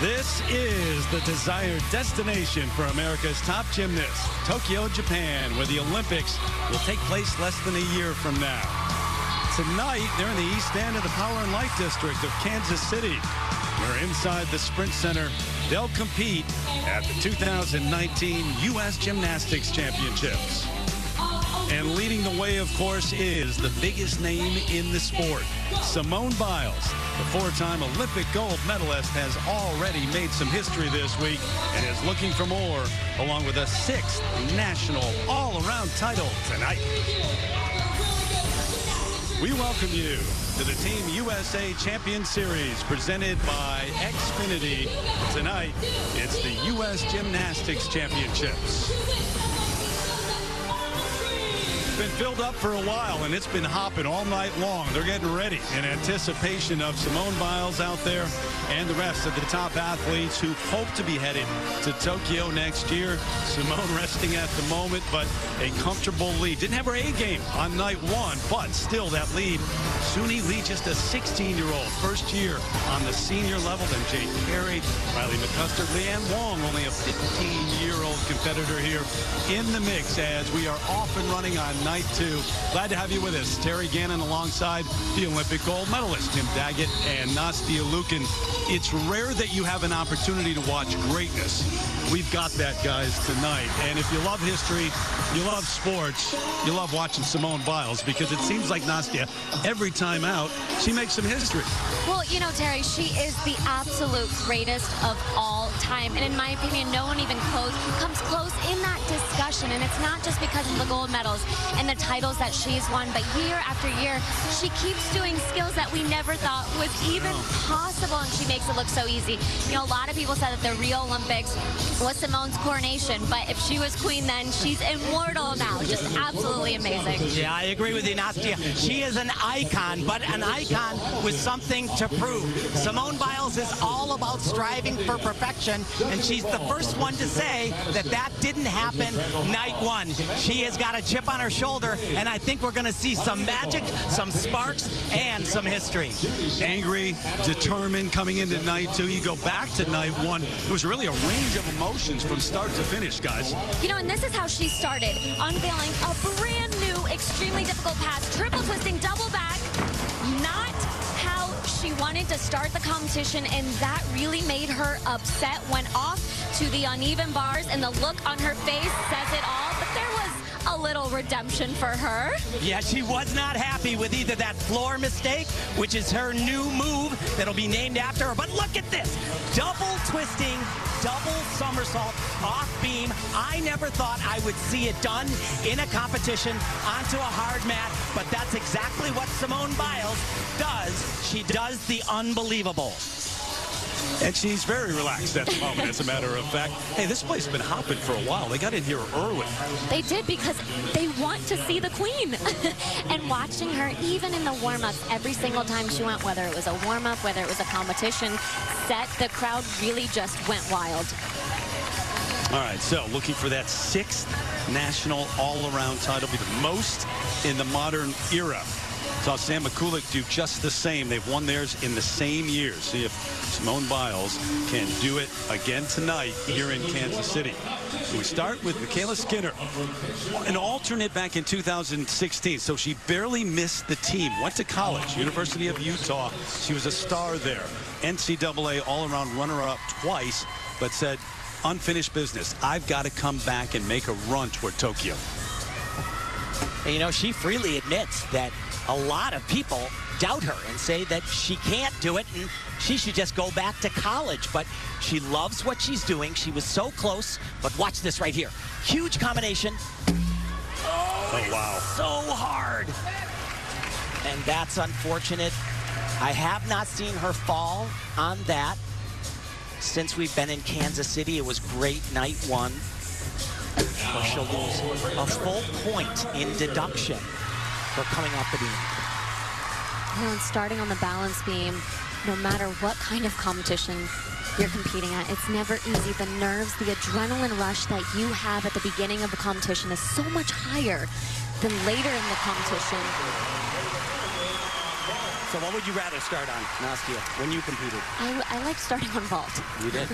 This is the desired destination for America's top gymnasts, Tokyo, Japan, where the Olympics will take place less than a year from now. Tonight, they're in the east end of the Power and Light District of Kansas City, where inside the Sprint Center, they'll compete at the 2019 U.S. Gymnastics Championships. And leading the way, of course, is the biggest name in the sport, Simone Biles. The four-time Olympic gold medalist has already made some history this week and is looking for more, along with a sixth national all-around title tonight. We welcome you to the Team USA Champion Series presented by Xfinity. Tonight, it's the U.S. Gymnastics Championships. Been filled up for a while, and it's been hopping all night long. They're getting ready in anticipation of Simone Biles out there and the rest of the top athletes who hope to be headed to Tokyo next year. Simone resting at the moment, but a comfortable lead. Didn't have her A game on night one, but still that lead. Suni Lee, just a 16-year-old, first year on the senior level. Then Jade Carey, Riley McCusker, Leanne Wong, only a 15-year-old competitor here in the mix as we are off and running on night two. Glad to have you with us. Terry Gannon alongside the Olympic gold medalist Tim Daggett and Nastia Lukin. It's rare that you have an opportunity to watch greatness. We've got that, guys, tonight. And if you love history, you love sports, you love watching Simone Biles, because it seems like Nastia, every time out, she makes some history. Well, you know, Terry, she is the absolute greatest of all time. And in my opinion, no one even comes close in that discussion. And it's not just because of the gold medals and the titles that she's won, but year after year, she keeps doing skills that we never thought was even possible, and she makes it look so easy. You know, a lot of people said that the Rio Olympics was Simone's coronation, but if she was queen then, she's immortal now. Just absolutely amazing. Yeah, I agree with you, Nastia. She is an icon, but an icon with something to prove. Simone Biles is all about striving for perfection, and she's the first one to say that that didn't happen night one. She has got a chip on her shoulder, and I think we're going to see some magic, some sparks, and some history. Angry, determined coming into night two. You go back to night one. It was really a range of emotions from start to finish, guys. You know, and this is how she started, unveiling a brand new, extremely difficult pass, triple twisting, double back. Not how she wanted to start the competition, and that really made her upset. Went off to the uneven bars, and the look on her face says it all. But there was a little redemption for her. Yeah, she was not happy with either that floor mistake, which is her new move that'll be named after her. But look at this, double twisting, double somersault off beam. I never thought I would see it done in a competition onto a hard mat, but that's exactly what Simone Biles does. She does the unbelievable. And she's very relaxed at the moment, as a matter of fact. Hey, this place has been hopping for a while. They got in here early. They did, because they want to see the queen. And watching her, even in the warm-ups, every single time she went, whether it was a warm-up, whether it was a competition set, the crowd really just went wild. All right, so looking for that sixth national all-around title, be the most in the modern era. Saw Sam McCulloch do just the same. They've won theirs in the same year. See if Simone Biles can do it again tonight here in Kansas City. We start with Michaela Skinner, an alternate back in 2016, so she barely missed the team. Went to college, University of Utah. She was a star there. NCAA all-around runner-up twice, but said, unfinished business. I've got to come back and make a run toward Tokyo. And, you know, she freely admits that a lot of people doubt her and say that she can't do it and she should just go back to college. But she loves what she's doing. She was so close. But watch this right here. Huge combination. Oh, wow. So hard. And that's unfortunate. I have not seen her fall on that since we've been in Kansas City. It was great night one. But she'll lose a full point in deduction for coming off the beam. You know, and starting on the balance beam, no matter what kind of competition you're competing at, it's never easy. The nerves, the adrenaline rush that you have at the beginning of the competition is so much higher than later in the competition. So what would you rather start on, Nastia, when you competed? I like starting on vault. You did?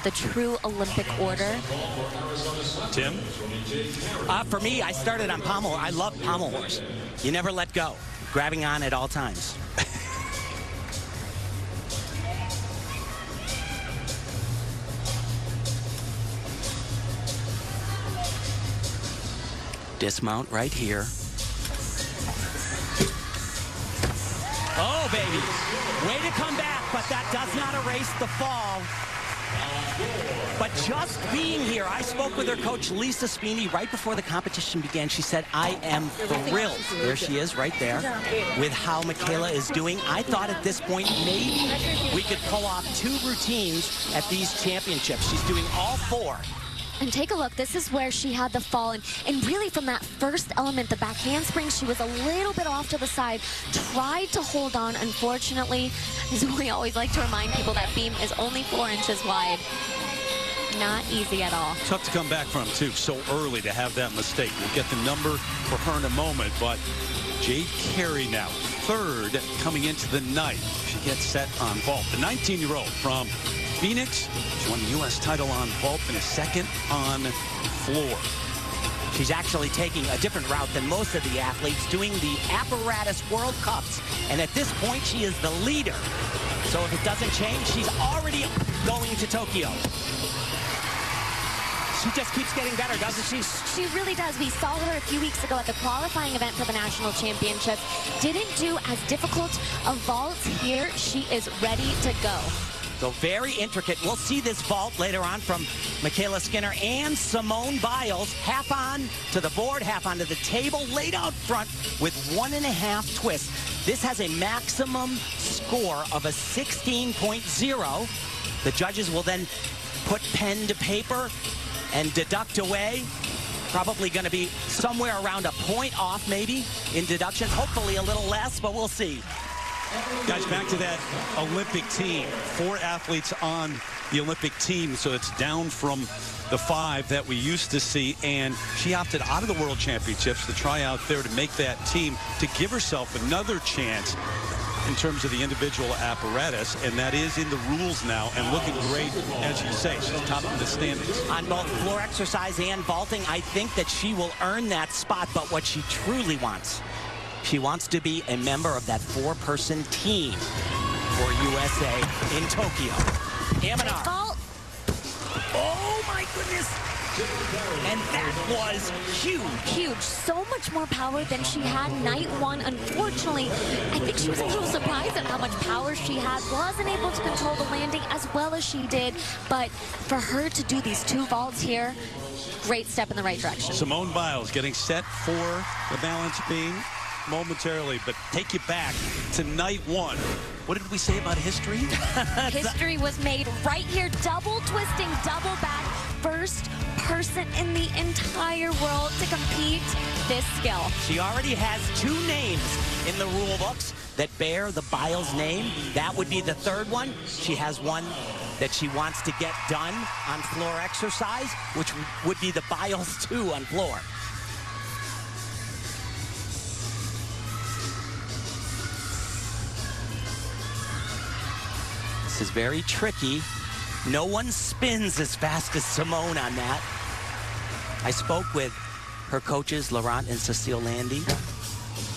The true Olympic order. Tim? For me, I started on pommel. I love pommel horse. You never let go, grabbing on at all times. Dismount right here. Oh, baby. Way to come back, but that does not erase the fall. But just being here, I spoke with her coach, Lisa Spini, right before the competition began. She said, I am thrilled. There she is right there with how Michaela is doing. I thought at this point, maybe we could pull off 2 routines at these championships. She's doing all 4. And take a look, this is where she had the fall. And really from that first element, the back handspring, she was a little bit off to the side, tried to hold on. Unfortunately, as we always like to remind people, that beam is only 4 inches wide. Not easy at all. Tough to come back from, too, so early to have that mistake. We'll get the number for her in a moment, but Jade Carey now, 3rd coming into the night. She gets set on vault. The 19-year-old from Phoenix, she won the U.S. title on vault and is 2nd on floor. She's actually taking a different route than most of the athletes, doing the Apparatus World Cups. And at this point, she is the leader. So if it doesn't change, she's already going to Tokyo. She just keeps getting better, doesn't she? She really does. We saw her a few weeks ago at the qualifying event for the national championship. Didn't do as difficult a vault here. She is ready to go. So very intricate. We'll see this vault later on from Michaela Skinner and Simone Biles. Half on to the board, half onto the table, laid out front with 1.5 twists. This has a maximum score of a 16.0. The judges will then put pen to paper and deduct away. Probably going to be somewhere around a point off maybe in deductions. Hopefully a little less, but we'll see. Guys, back to that Olympic team. 4 athletes on the Olympic team, so it's down from the 5 that we used to see, and she opted out of the World Championships to try out there to make that team, to give herself another chance in terms of the individual apparatus, and that is in the rules now and looking great. As you say, she's top of the standings. On both floor exercise and vaulting, I think that she will earn that spot, but what she truly wants, she wants to be a member of that 4-person team for USA in Tokyo. Amanar. Vault. Oh my goodness. And that was huge. Huge. So much more power than she had night 1. Unfortunately, I think she was a little surprised at how much power she had. Wasn't able to control the landing as well as she did. But for her to do these 2 vaults here, great step in the right direction. Simone Biles getting set for the balance beam momentarily, but take you back to night 1. What did we say about history? History was made right here. Double twisting, double back. First person in the entire world to compete this skill. She already has 2 names in the rule books that bear the Biles name. That would be the 3rd one. She has one that she wants to get done on floor exercise, which would be the Biles 2 on floor. This is very tricky. No one spins as fast as Simone on that. I spoke with her coaches, Laurent and Cecile Landy,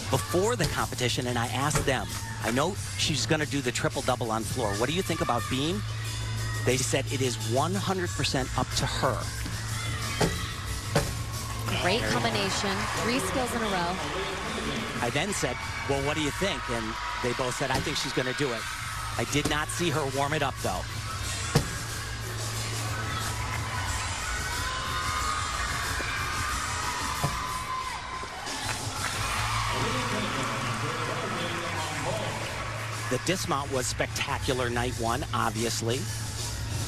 before the competition, and I asked them, I know she's going to do the triple-double on floor. What do you think about beam? They said it is 100% up to her. Great combination. 3 skills in a row. I then said, well, what do you think? And they both said, I think she's going to do it. I did not see her warm it up, though. The dismount was spectacular night 1, obviously.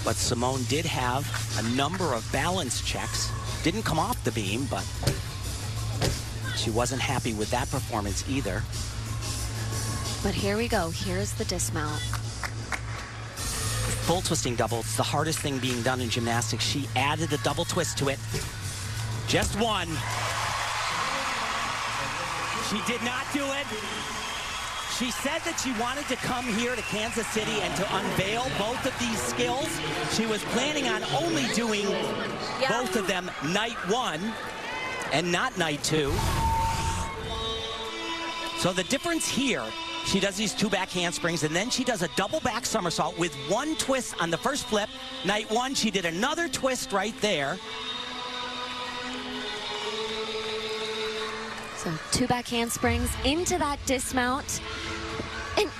But Simone did have a number of balance checks. Didn't come off the beam, but she wasn't happy with that performance either. But here we go. Here's the dismount. Full twisting double. It's the hardest thing being done in gymnastics. She added a double twist to it. Just 1. She did not do it. She said that she wanted to come here to Kansas City and to unveil both of these skills. She was planning on only doing both of them night one and not night two. So the difference here, she does these 2 back handsprings, and then she does a double back somersault with 1 twist on the first flip. Night one, she did another twist right there. So 2 back handsprings into that dismount.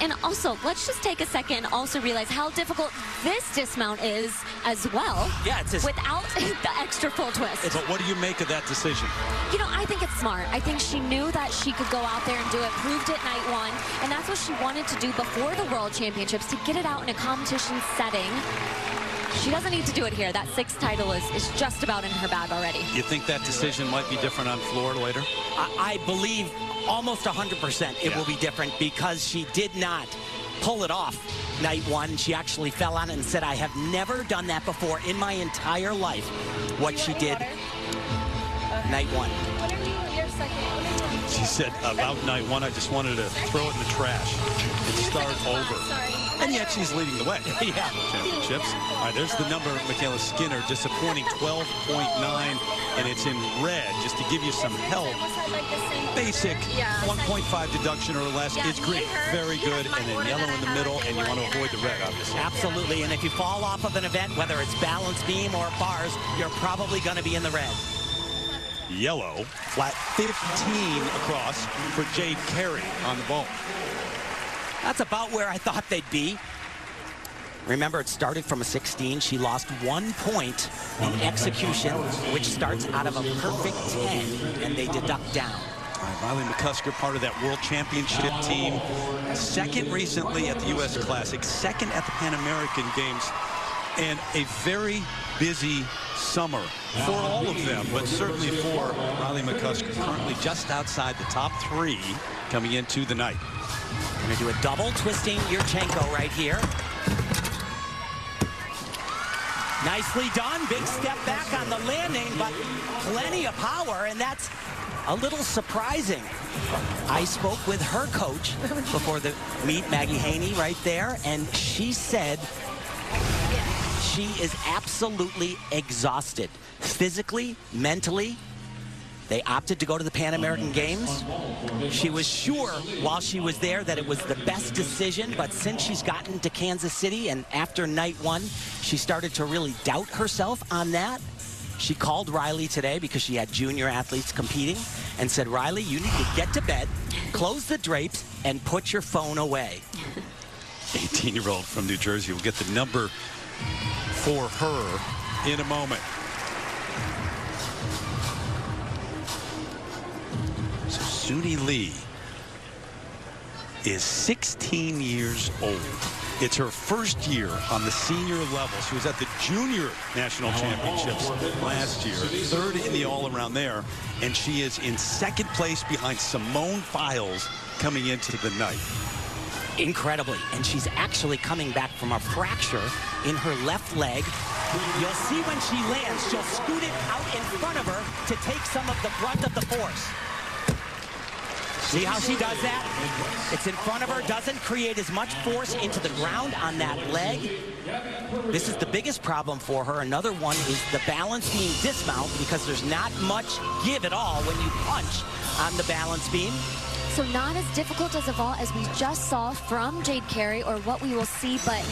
And also, let's just take a second and also realize how difficult this dismount is as well. Yeah, it's just without the extra full twist. But what do you make of that decision? You know, I think it's smart. I think she knew that she could go out there and do it, proved it night one, and that's what she wanted to do before the World Championships, to get it out in a competition setting. She doesn't need to do it here. That 6th title is just about in her bag already. You think that decision might be different on floor later? I believe almost 100% it will be different, because she did not pull it off night one. She actually fell on it and said, I have never done that before in my entire life, what she did night one. She said about night one, I just wanted to throw it in the trash and start over. And yet she's leading the way. Yeah. Championships. All right, there's the number, Michaela Skinner, disappointing 12.9, and it's in red, just to give you some help. Basic 1.5 deduction or less is green. Very good. And then yellow in the middle, and you want to avoid the red, obviously. Absolutely. And if you fall off of an event, whether it's balance beam or bars, you're probably going to be in the red. Yellow, flat 15 across for Jade Carey on the ball. That's about where I thought they'd be. Remember, it started from a 16. She lost 1 point in execution, which starts out of a perfect 10, and they deduct down. Riley McCusker, part of that World Championship team. 2nd recently at the U.S. Classic, 2nd at the Pan American Games, and a very busy summer for all of them, but certainly for Riley McCusker, currently just outside the top 3 coming into the night. Going to do a double twisting Yurchenko right here. Nicely done. Big step back on the landing, but plenty of power, and that's a little surprising. I spoke with her coach before the meet, Maggie Haney, right there, and she said she is absolutely exhausted, physically, mentally. They opted to go to the Pan American Games. She was sure while she was there that it was the best decision, but since she's gotten to Kansas City and after night one, she started to really doubt herself on that. She called Riley today because she had junior athletes competing and said, Riley, you need to get to bed, close the drapes, and put your phone away. 18-year-old from New Jersey will get the number for her in a moment. So Suni Lee is 16 years old. It's her first year on the senior level. She was at the junior national championships last year, 3rd in the all-around there, and she is in 2nd place behind Simone Biles coming into the night. Incredibly, and she's actually coming back from a fracture in her left leg. You'll see when she lands, she'll scoot it out in front of her to take some of the brunt of the force. See how she does that? It's in front of her, doesn't create as much force into the ground on that leg. This is the biggest problem for her. Another one is the balance beam dismount, because there's not much give at all when you punch on the balance beam. So not as difficult as a vault as we just saw from Jade Carey, or what we will see, but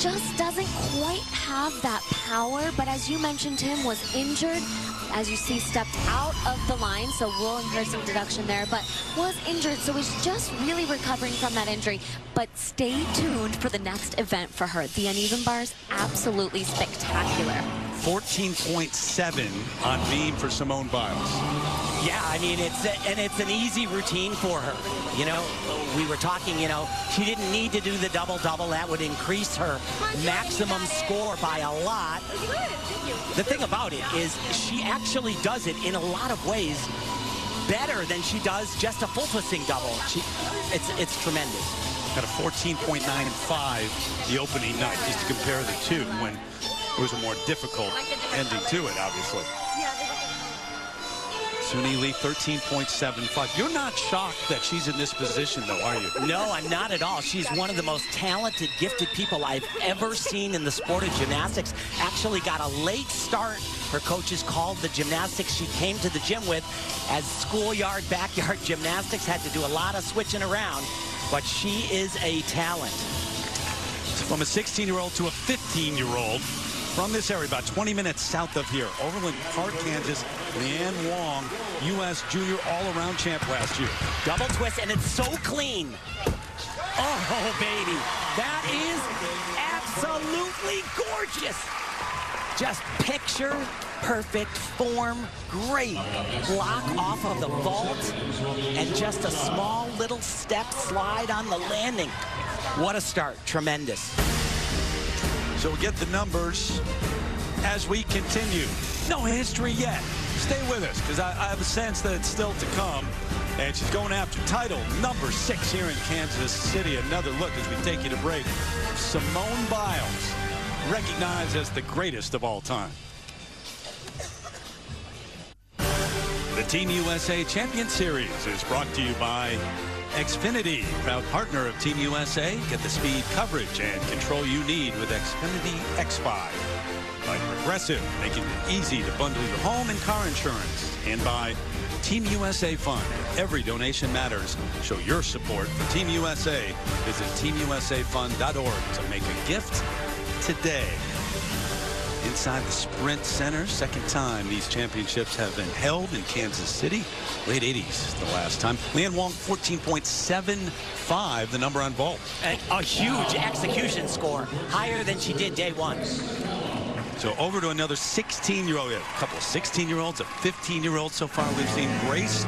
just doesn't quite have that power. But as you mentioned, Tim was injured. As you see, stepped out of the line, so we'll incur some deduction there, but was injured, so is just really recovering from that injury. But stay tuned for the next event for her. The uneven bars, absolutely spectacular. 14.7 on beam for Simone Biles. Yeah, I mean, it's an easy routine for her. You know, we were talking, you know, she didn't need to do the double-double. That would increase her maximum score by a lot. The thing about it is she actually does it in a lot of ways better than she does just a full twisting double. It's tremendous. Got a 14.9 and 5 the opening night, just to compare the two when it was a more difficult ending to it, obviously. Suni Lee, 13.75. You're not shocked that she's in this position, though, are you? No, I'm not at all. She's one of the most talented, gifted people I've ever seen in the sport of gymnastics. Actually got a late start. Her coaches called the gymnastics she came to the gym with as schoolyard, backyard gymnastics. Had to do a lot of switching around, but she is a talent. From a 16-year-old to a 15-year-old. From this area, about 20 minutes south of here, Overland Park, Kansas, Leanne Wong, U.S. Junior all-around champ last year. Double twist, and it's so clean. Oh, baby. That is absolutely gorgeous. Just picture perfect form. Great block off of the vault. And just a small little step slide on the landing. What a start. Tremendous. So we'll get the numbers as we continue. No history yet. Stay with us, because I have a sense that it's still to come. And she's going after title number 6 here in Kansas City. Another look as we take you to break. Simone Biles, recognized as the greatest of all time. The Team USA Champion Series is brought to you by Xfinity, proud partner of Team USA. Get the speed, coverage, and control you need with Xfinity X5. By Progressive, making it easy to bundle your home and car insurance. And by Team USA Fund. Every donation matters. Show your support for Team USA. Visit teamusafund.org to make a gift today. Inside the Sprint Center, second time these championships have been held in Kansas City. Late 80s the last time. Leanne Wong, 14.75, the number on vault. A huge execution score, higher than she did day one. So over to another 16-year-old. A couple of 16-year-olds, a 15-year-old so far. We've seen Grace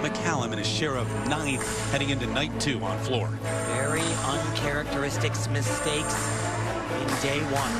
McCallum in a share of 9 heading into night 2 on floor. Very uncharacteristic mistakes in day one.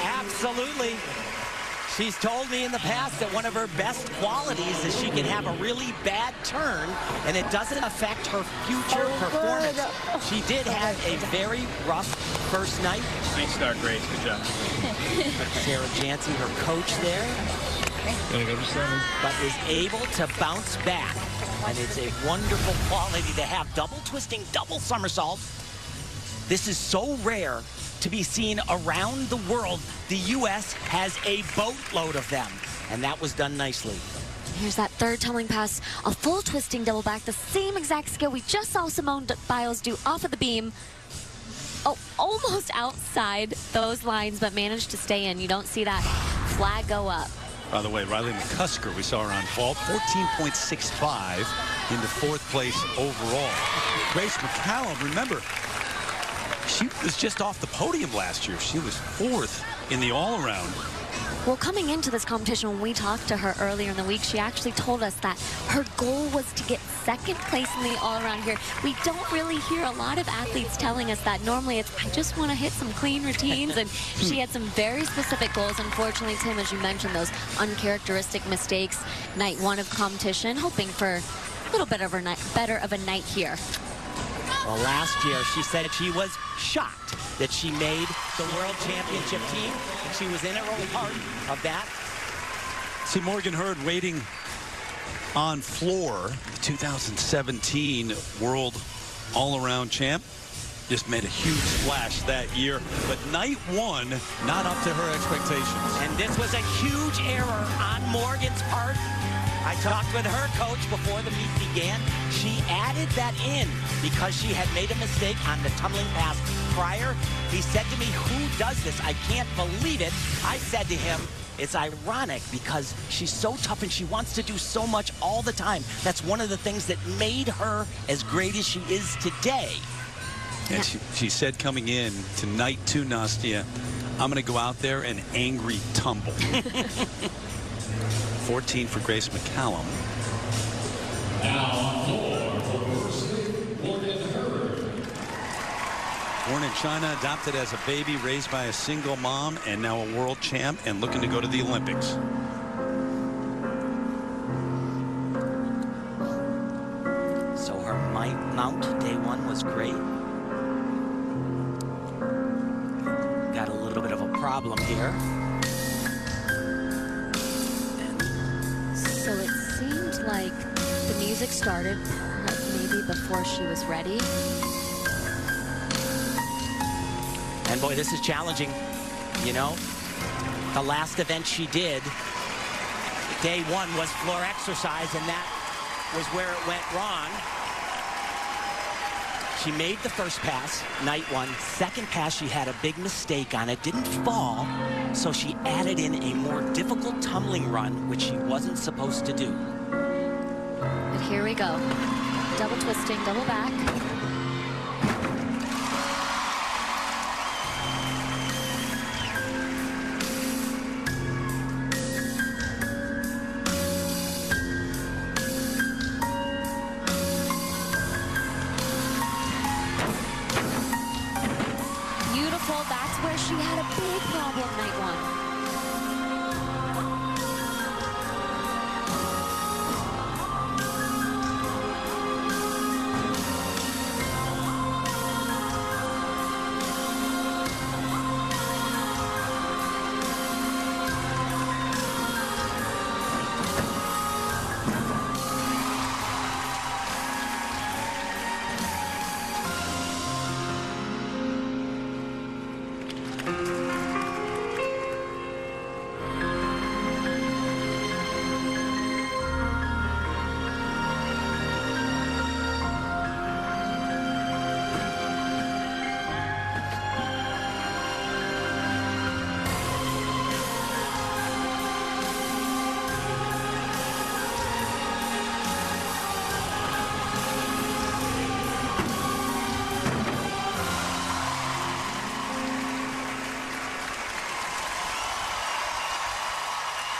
Absolutely. She's told me in the past that one of her best qualities is she can have a really bad turn and it doesn't affect her future performance. She did have a very rough first night. Nice start, Grace. Good job. Sarah Jancy, her coach there, but is able to bounce back. And it's a wonderful quality to have. Double twisting, double somersault. This is so rare to be seen around the world. The U.S. has a boatload of them, and that was done nicely. Here's that third tumbling pass, a full twisting double back, the same exact skill we just saw Simone Biles do off of the beam. Oh, almost outside those lines, but managed to stay in. You don't see that flag go up. By the way, Riley McCusker, we saw her on vault, 14.65 into 4th place overall. Grace McCallum, remember, she was just off the podium last year. She was 4th in the all-around. Well, coming into this competition, when we talked to her earlier in the week, she actually told us that her goal was to get 2nd place in the all-around here. We don't really hear a lot of athletes telling us that. Normally, it's, I just want to hit some clean routines, and she had some very specific goals. Unfortunately, Tim, as you mentioned, those uncharacteristic mistakes. Night 1 of competition, hoping for a little bit of better of a night here. Well, last year she said she was shocked that she made the World Championship team, and she was an integral part of that. See Morgan Hurd waiting on floor, the 2017 World All-Around Champ. Just made a huge splash that year, but night one, not up to her expectations. And this was a huge error on Morgan's part. I talked with her coach before the meet began. She added that in because she had made a mistake on the tumbling pass prior. He said to me, "Who does this? I can't believe it." I said to him, it's ironic because she's so tough and she wants to do so much all the time. That's one of the things that made her as great as she is today. And she said coming in to night two, Nastia, I'm going to go out there and angry tumble. 14 for Grace McCallum. Now on floor for Morgan Hurd. Born in China, adopted as a baby, raised by a single mom, and now a world champ and looking to go to the Olympics. So her mount day one was great. Got a little bit of a problem here. So it seemed like the music started maybe before she was ready. And boy, this is challenging. You know, the last event she did, day one, was floor exercise, and that was where it went wrong. She made the first pass, night one. Second pass, she had a big mistake on it, didn't fall, so she added in a more difficult tumbling run, which she wasn't supposed to do. But here we go. Double twisting, double back. That's where she had a big problem night one.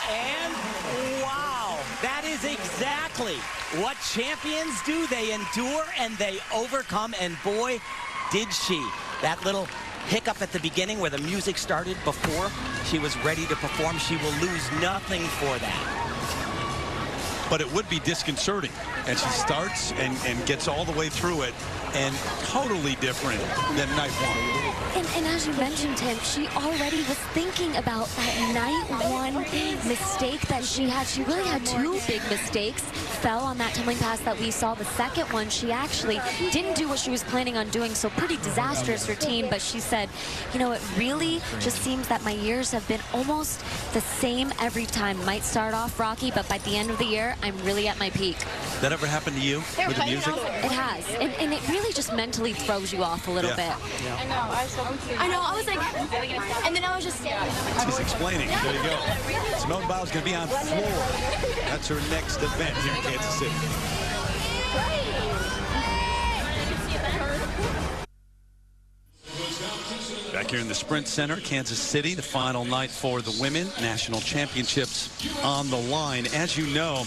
And wow, that is exactly what champions do. They endure and they overcome, and boy, did she. That little hiccup at the beginning where the music started before she was ready to perform, she will lose nothing for that. But it would be disconcerting. And she starts and gets all the way through it, and totally different than night one. And as you mentioned, Tim, she already was thinking about that night one mistake that she had. She really had two big mistakes. Fell on that tumbling pass that we saw. The second one, she actually didn't do what she was planning on doing, so pretty disastrous routine. But she said, you know, it really just seems that my years have been almost the same every time. Might start off rocky, but by the end of the year, I'm really at my peak. That ever happened to you with the music? It has, and it really just mentally throws you off a little bit. I know, I was like, and then I was just... She's explaining. There you go. Simone Biles going to be on floor. That's her next event here in Kansas City. Back here in the Sprint Center, Kansas City, the final night for the women. National championships on the line. As you know,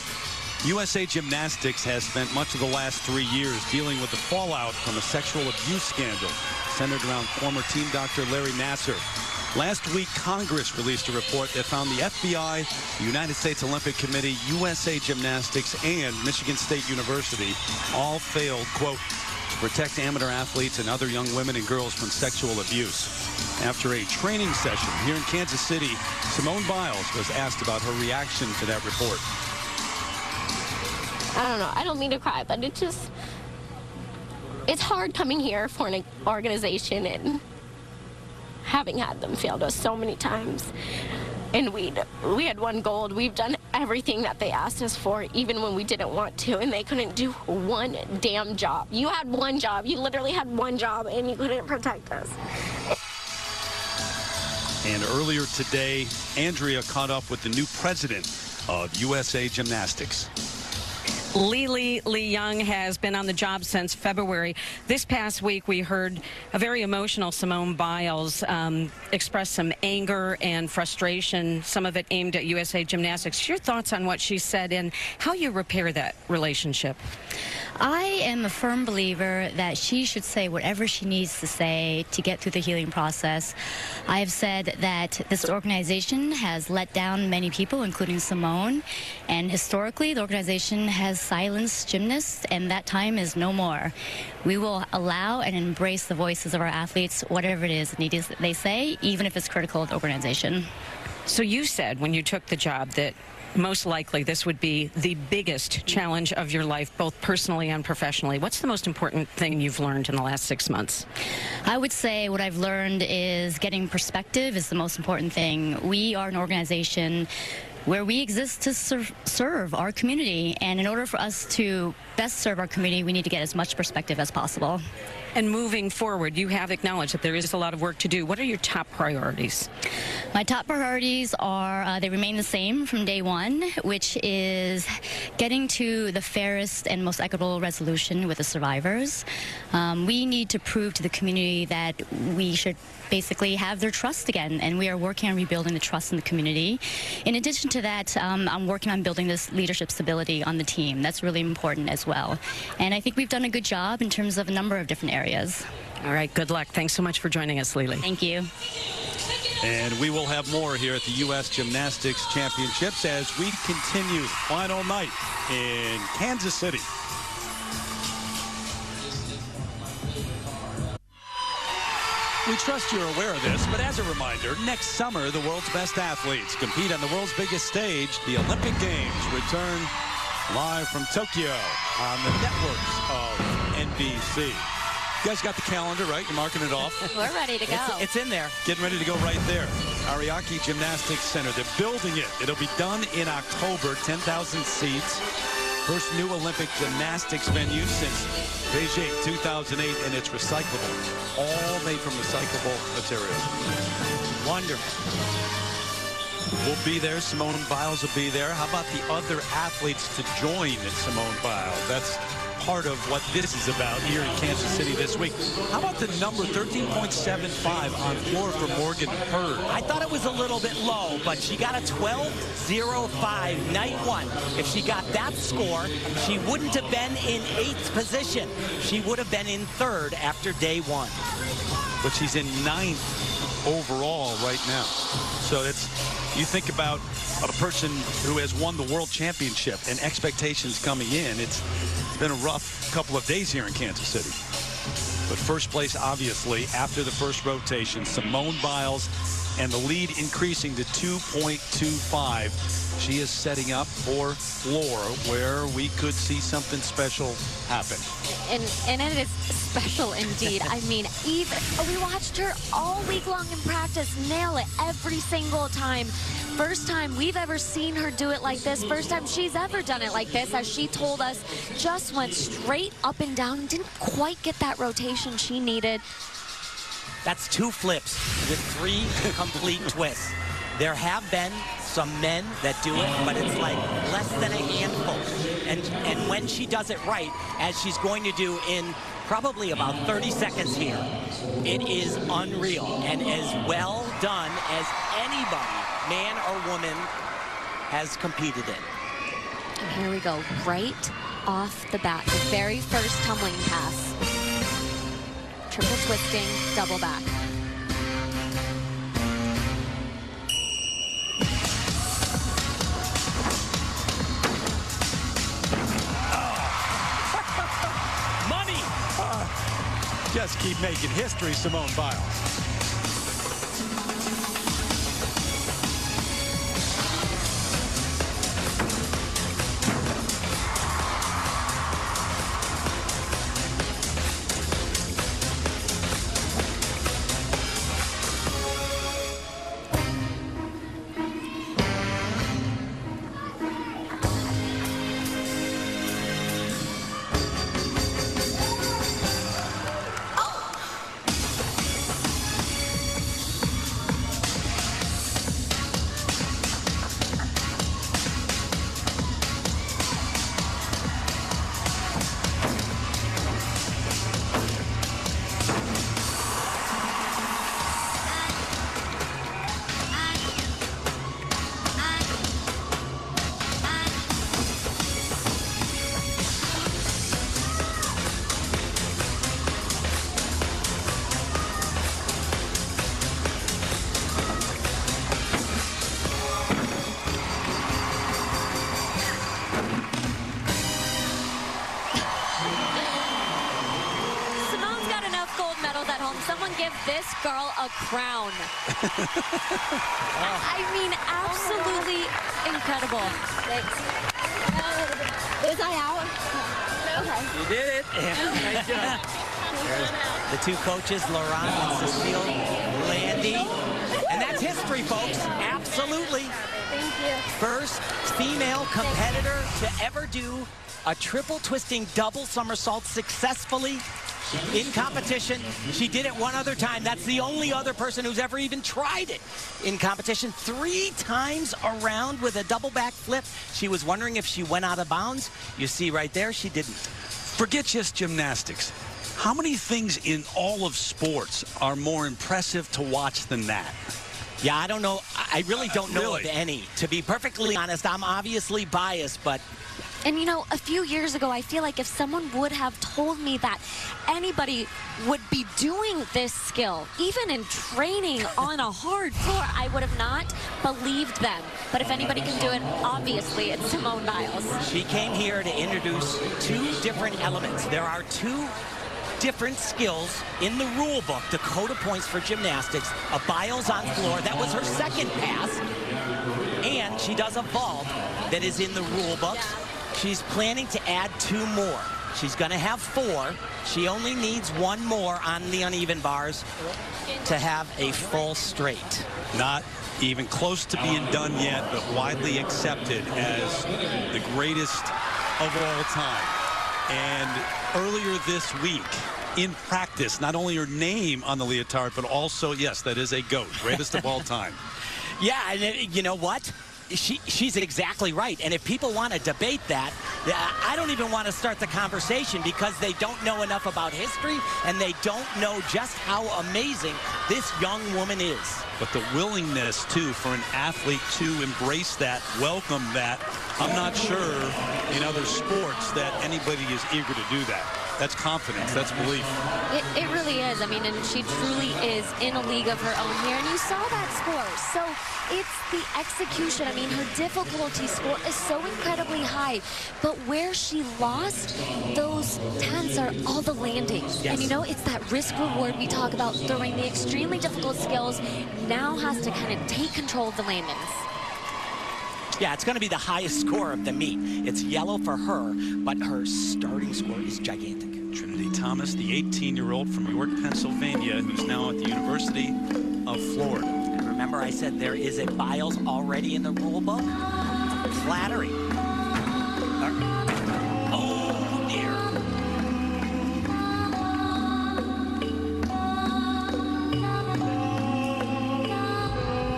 USA Gymnastics has spent much of the last 3 years dealing with the fallout from a sexual abuse scandal centered around former team doctor Larry Nassar. Last week, Congress released a report that found the FBI, the United States Olympic Committee, USA Gymnastics, and Michigan State University all failed, quote, protect amateur athletes and other young women and girls from sexual abuse. After a training session here in Kansas City, Simone Biles was asked about her reaction to that report. I don't know. I don't mean to cry, but it's hard coming here for an organization and having had them failed us so many times. And we had won gold. We've done everything that they asked us for, even when we didn't want to, and they couldn't do one damn job. You had one job. You literally had one job, and you couldn't protect us. And earlier today, Andrea caught up with the new president of USA Gymnastics. Lee Young has been on the job since February. This past week, we heard a very emotional Simone Biles express some anger and frustration, some of it aimed at USA Gymnastics. Your thoughts on what she said and how you repair that relationship? I am a firm believer that she should say whatever she needs to say to get through the healing process. I have said that this organization has let down many people, including Simone, and historically the organization has silenced gymnasts, and that time is no more. We will allow and embrace the voices of our athletes, whatever it is they say, even if it's critical of the organization. So you said when you took the job that most likely this would be the biggest challenge of your life, both personally and professionally. What's the most important thing you've learned in the last 6 months? I would say what I've learned is getting perspective is the most important thing. We are an organization where we exist to serve our community, and in order for us to best serve our community, we need to get as much perspective as possible. And moving forward, you have acknowledged that there is a lot of work to do. What are your top priorities? My top priorities are, they remain the same from day one, which is getting to the fairest and most equitable resolution with the survivors. We need to prove to the community that we should basically have their trust again, and we are working on rebuilding the trust in the community. In addition to that, I'm working on building this leadership stability on the team. That's really important as well. And I think we've done a good job in terms of a number of different areas. All right, good luck. Thanks so much for joining us, Lily. Thank you. And we will have more here at the U.S. Gymnastics Championships as we continue final night in Kansas City. We trust you're aware of this, but as a reminder, next summer, the world's best athletes compete on the world's biggest stage. The Olympic Games return live from Tokyo on the networks of NBC. You guys got the calendar, right? You're marking it off. We're ready to go. It's in there. Getting ready to go right there. Ariake Gymnastics Center. They're building it. It'll be done in October. 10,000 seats. First new Olympic gymnastics venue since Beijing 2008, and it's recyclable. All made from recyclable materials. Wonderful. We'll be there. Simone Biles will be there. How about the other athletes to join Simone Biles? That's part of what this is about here in Kansas City this week. How about the number 13.75 on floor for Morgan Hurd? I thought it was a little bit low, but she got a 12.05 night one. If she got that score, she wouldn't have been in 8th position. She would have been in 3rd after day one. But she's in 9th overall right now. So it's, you think about a person who has won the world championship and expectations coming in. It's been a rough couple of days here in Kansas City. But first place, obviously, after the first rotation, Simone Biles, and the lead increasing to 2.25. She is setting up for floor where we could see something special happen. And it is special indeed. I mean, we watched her all week long in practice nail it every single time. First time we've ever seen her do it like this. First time she's ever done it like this. As she told us, just went straight up and down. Didn't quite get that rotation she needed. That's 2 flips with 3 complete twists. There have been some men that do it, but it's like less than a handful. And when she does it right, as she's going to do in probably about 30 seconds here, it is unreal and as well done as anybody, man or woman, has competed in. And here we go, right off the bat, the very first tumbling pass. Triple twisting, double back. Just keep making history, Simone Biles. Someone give this girl a crown. I mean, absolutely incredible. Thanks. Is I out? Okay. You did it. Nice job. There's the two coaches, Laurent and Cecile Landy. And that's history, folks. Absolutely. Thank you. First female competitor to ever do a triple twisting double somersault successfully in competition. She did it one other time. That's the only other person who's ever even tried it in competition. 3 times around with a double back flip. She was wondering if she went out of bounds. You see right there, she didn't. Forget just gymnastics. How many things in all of sports are more impressive to watch than that? Yeah, I don't know. I really don't know of any. To be perfectly honest, I'm obviously biased, but... And you know, a few years ago, I feel like if someone would have told me that anybody would be doing this skill, even in training on a hard floor, I would have not believed them. But if anybody can do it, obviously it's Simone Biles. She came here to introduce 2 different elements. There are 2 different skills in the rule book, Dakota points for gymnastics, a Biles on floor. That was her second pass. And she does a vault that is in the rule books. She's planning to add 2 more. She's going to have 4. She only needs 1 more on the uneven bars to have a full straight. Not even close to being done yet, but widely accepted as the greatest of all time. And earlier this week, in practice, not only her name on the leotard, but also, yes, that is a GOAT, greatest of all time. Yeah, and you know what? She's exactly right. And if people want to debate that, I don't even want to start the conversation because they don't know enough about history and they don't know just how amazing this young woman is. But the willingness, too, for an athlete to embrace that, welcome that, I'm not sure in other sports that anybody is eager to do that. That's confidence. That's belief. It really is. I mean, and she truly is in a league of her own here. And you saw that score. So it's the execution. I mean, her difficulty score is so incredibly high. But where she lost, those 10s are all the landings. Yes. And, you know, it's that risk reward we talk about throwing the extremely difficult skills. Now has to kind of take control of the landings. Yeah, it's going to be the highest score of the meet. It's yellow for her, but her starting score is gigantic. Trinity Thomas, the 18-year-old from York, Pennsylvania, who's now at the University of Florida. And remember I said there is a Biles already in the rule book? Flattery. Oh, dear.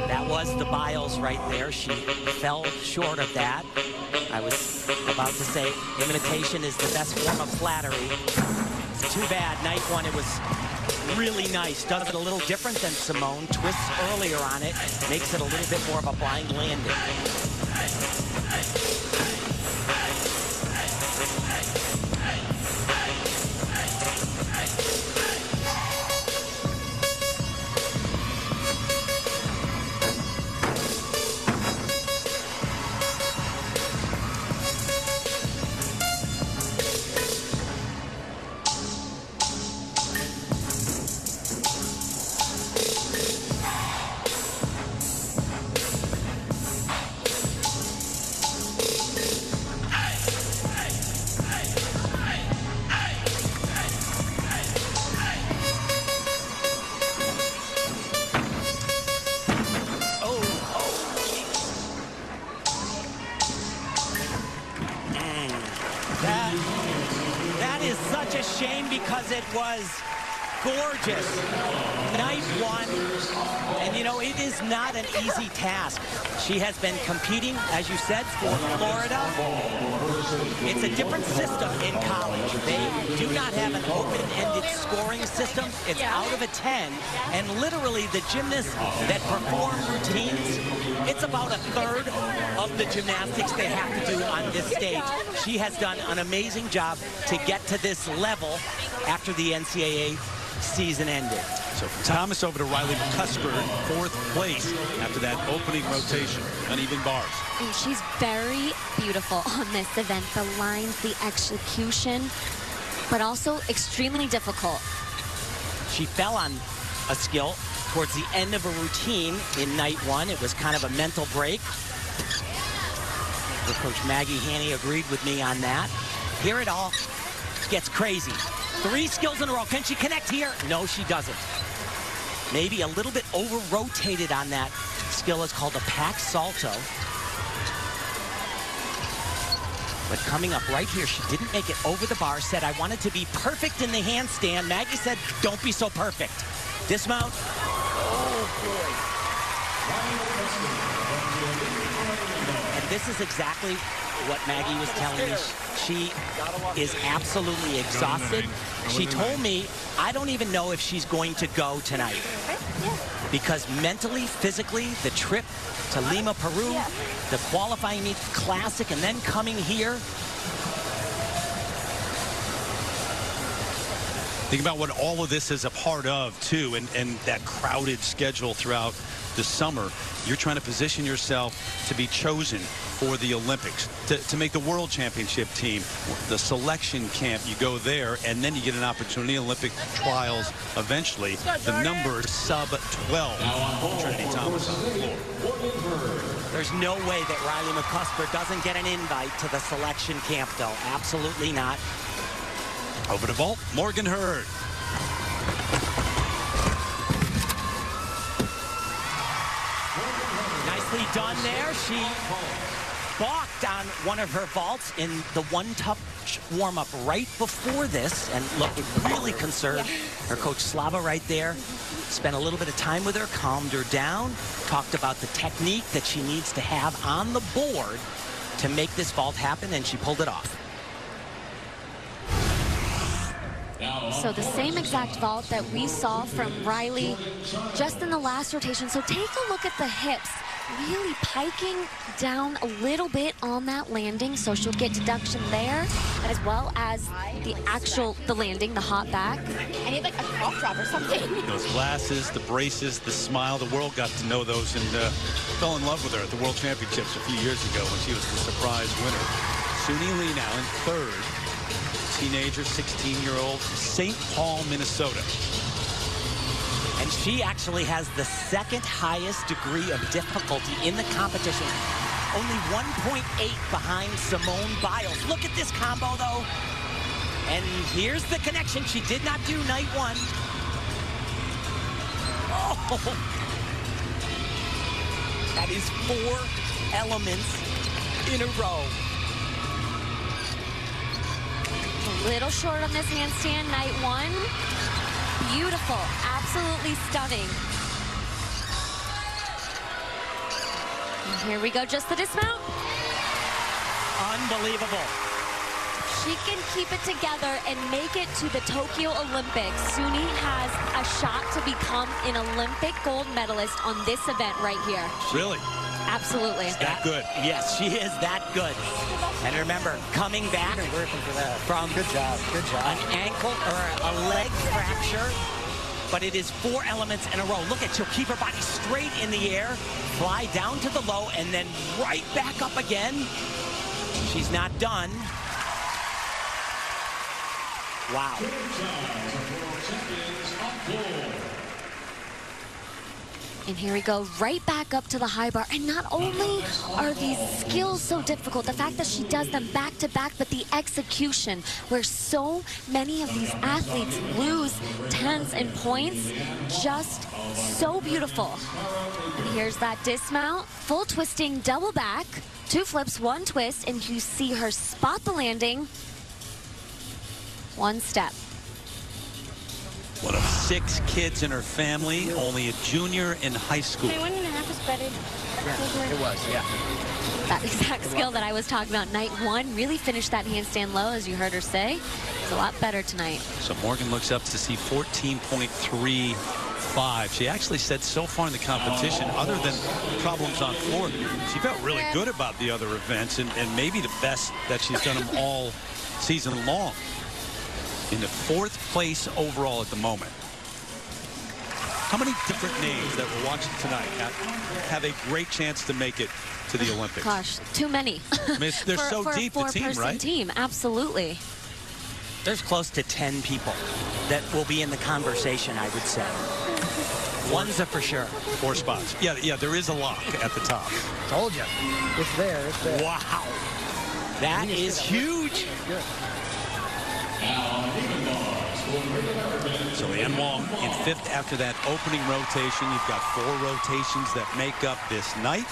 That was the Biles right there. She fell short of that. I was about to say imitation is the best form of flattery. Too bad. Night 1, it was really nice. Does it a little different than Simone. Twists earlier on it. Makes it a little bit more of a blind landing. such a shame because it was gorgeous. Night one, and you know, it is not an easy task. She has been competing, as you said, for Florida. It's a different system in college. They do not have an open-ended scoring system. It's out of a 10, and literally the gymnasts that perform routines, it's about a third of the gymnastics they have to do on this stage. She has done an amazing job to get to this level after the NCAA season ended. So from Thomas over to Riley McCusper, 4th place after that opening rotation. Uneven bars. And she's very beautiful on this event. The lines, the execution, but also extremely difficult. She fell on a skill towards the end of a routine in night one. It was kind of a mental break. Her coach Maggie Haney agreed with me on that. Here it all gets crazy. 3 skills in a row. Can she connect here? No, she doesn't. Maybe a little bit over-rotated on that skill. Is called a pack salto. But coming up right here, she didn't make it over the bar. Said, I wanted to be perfect in the handstand. Maggie said, don't be so perfect. Dismount. Oh, boy. And this is exactly what Maggie was telling me. She is absolutely exhausted. She told me, I don't even know if she's going to go tonight. Because mentally, physically, the trip to Lima, Peru, the qualifying meet classic, and then coming here. Think about what all of this is a part of, too, and that crowded schedule throughout the summer. You're trying to position yourself to be chosen for the Olympics, to make the World Championship team, the selection camp. You go there, and then you get an opportunity, Olympic trials eventually. The number sub-12. Trinity Thomas on the floor. There's no way that Riley McCusper doesn't get an invite to the selection camp, though. Absolutely not. Over to vault, Morgan Hurd. Nicely done there. She balked on one of her vaults in the one-touch warm-up right before this and looked really concerned. Her coach Slava right there spent a little bit of time with her, calmed her down, talked about the technique that she needs to have on the board to make this vault happen, and she pulled it off. So the same exact vault that we saw from Riley just in the last rotation. So take a look at the hips, really piking down a little bit on that landing. So she'll get deduction there, as well as the landing, the hop back. I need like a cough drop or something. Those glasses, the braces, the smile, the world got to know those and fell in love with her at the World Championships a few years ago when she was the surprise winner. Suni Lee now in 3rd. Teenager, 16-year-old, St. Paul, Minnesota. And she actually has the 2nd highest degree of difficulty in the competition. Only 1.8 behind Simone Biles. Look at this combo, though. And here's the connection. She did not do night one. Oh! That is 4 elements in a row. A little short on this handstand, night one. Beautiful, absolutely stunning. And here we go, just the dismount. Unbelievable. She can keep it together and make it to the Tokyo Olympics. Suni has a shot to become an Olympic gold medalist on this event right here. Really? Absolutely. That good. Yes, she is that good. And remember, coming back from good job. An ankle or a leg fracture, but it is 4 elements in a row. Look at, she'll keep her body straight in the air, fly down to the low, and then right back up again. She's not done. Wow. And here we go, right back up to the high bar. And not only are these skills so difficult, the fact that she does them back to back, but the execution, where so many of these athletes lose tenths and points, just so beautiful. And here's that dismount, full twisting, double back, 2 flips, 1 twist, and you see her spot the landing. one step. One of 6 kids in her family, only a junior in high school. 1.5 is better. Yeah, it was, yeah. That exact skill that I was talking about night 1 really finished that handstand low, as you heard her say. It's a lot better tonight. So Morgan looks up to see 14.35. She actually said so far in the competition, other than problems on floor, she felt really good about the other events and maybe the best that she's done them all season long. In the 4th place overall at the moment. How many different names that we're watching tonight have a great chance to make it to the Olympics? Gosh, too many. I mean, they're so deep, the team, right? Team, absolutely. There's close to 10 people that will be in the conversation, I would say. One's a for sure. 4 spots. Yeah, there is a lock at the top. Told you. It's there. It's there. Wow. That is huge. Good. So Leanne Wong in 5th after that opening rotation. You've got 4 rotations that make up this night.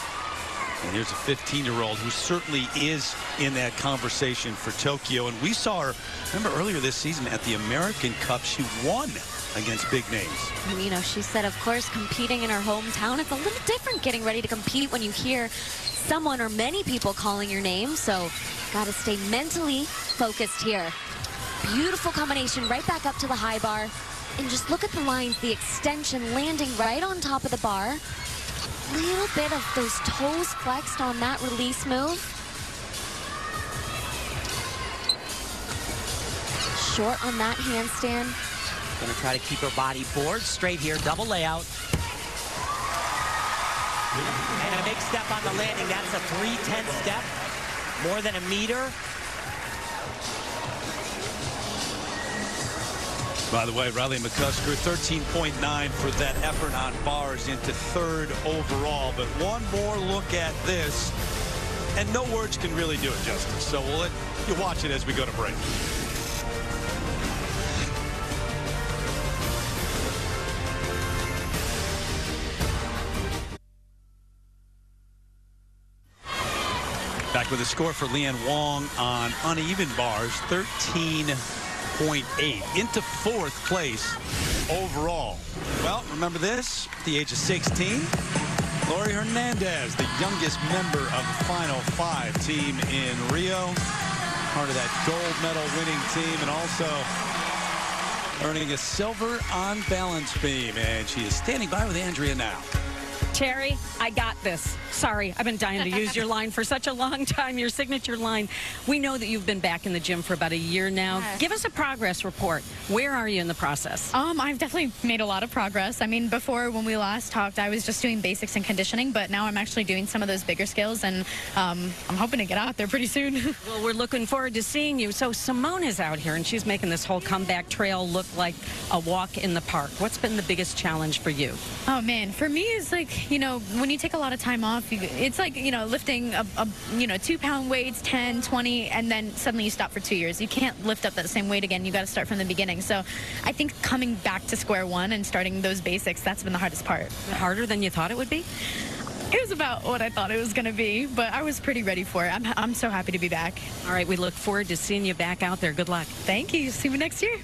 And here's a 15-year-old who certainly is in that conversation for Tokyo. And we saw her, remember earlier this season at the American Cup, she won against big names. And, you know, she said, of course, competing in her hometown, it's a little different getting ready to compete when you hear someone or many people calling your name. So got to stay mentally focused here. Beautiful combination right back up to the high bar. And just look at the lines, the extension landing right on top of the bar. Little bit of those toes flexed on that release move. Short on that handstand. Gonna try to keep her body board straight here, double layout. And a big step on the landing. That's a 3/10 step, more than a meter. By the way, Riley McCusker, 13.9 for that effort on bars into 3rd overall. But one more look at this, and no words can really do it justice. So we'll let you watch it as we go to break. Back with a score for Leanne Wong on uneven bars, 13.8 into 4th place overall. Well, remember this, at the age of 16, Lori Hernandez, the youngest member of the Final 5 team in Rio, part of that gold medal winning team, and also earning a silver on balance beam. And she is standing by with Andrea now. Terry, I got this. Sorry, I've been dying to use your line for such a long time, your signature line. We know that you've been back in the gym for about a year now. Yes. Give us a progress report. Where are you in the process? I've definitely made a lot of progress. I mean, before when we last talked, I was just doing basics and conditioning, but now I'm actually doing some of those bigger skills, and I'm hoping to get out there pretty soon. Well, we're looking forward to seeing you. So Simone is out here, and she's making this whole comeback trail look like a walk in the park. What's been the biggest challenge for you? Oh, man. For me, it's like, you know, when you take a lot of time off, it's like, you know, lifting, 2-pound weights, 10, 20, and then suddenly you stop for 2 years. You can't lift up that same weight again. You got to start from the beginning. So I think coming back to square one and starting those basics, that's been the hardest part. Harder than you thought it would be? It was about what I thought it was going to be, but I was pretty ready for it. I'm so happy to be back. All right, we look forward to seeing you back out there. Good luck. Thank you. See you next year.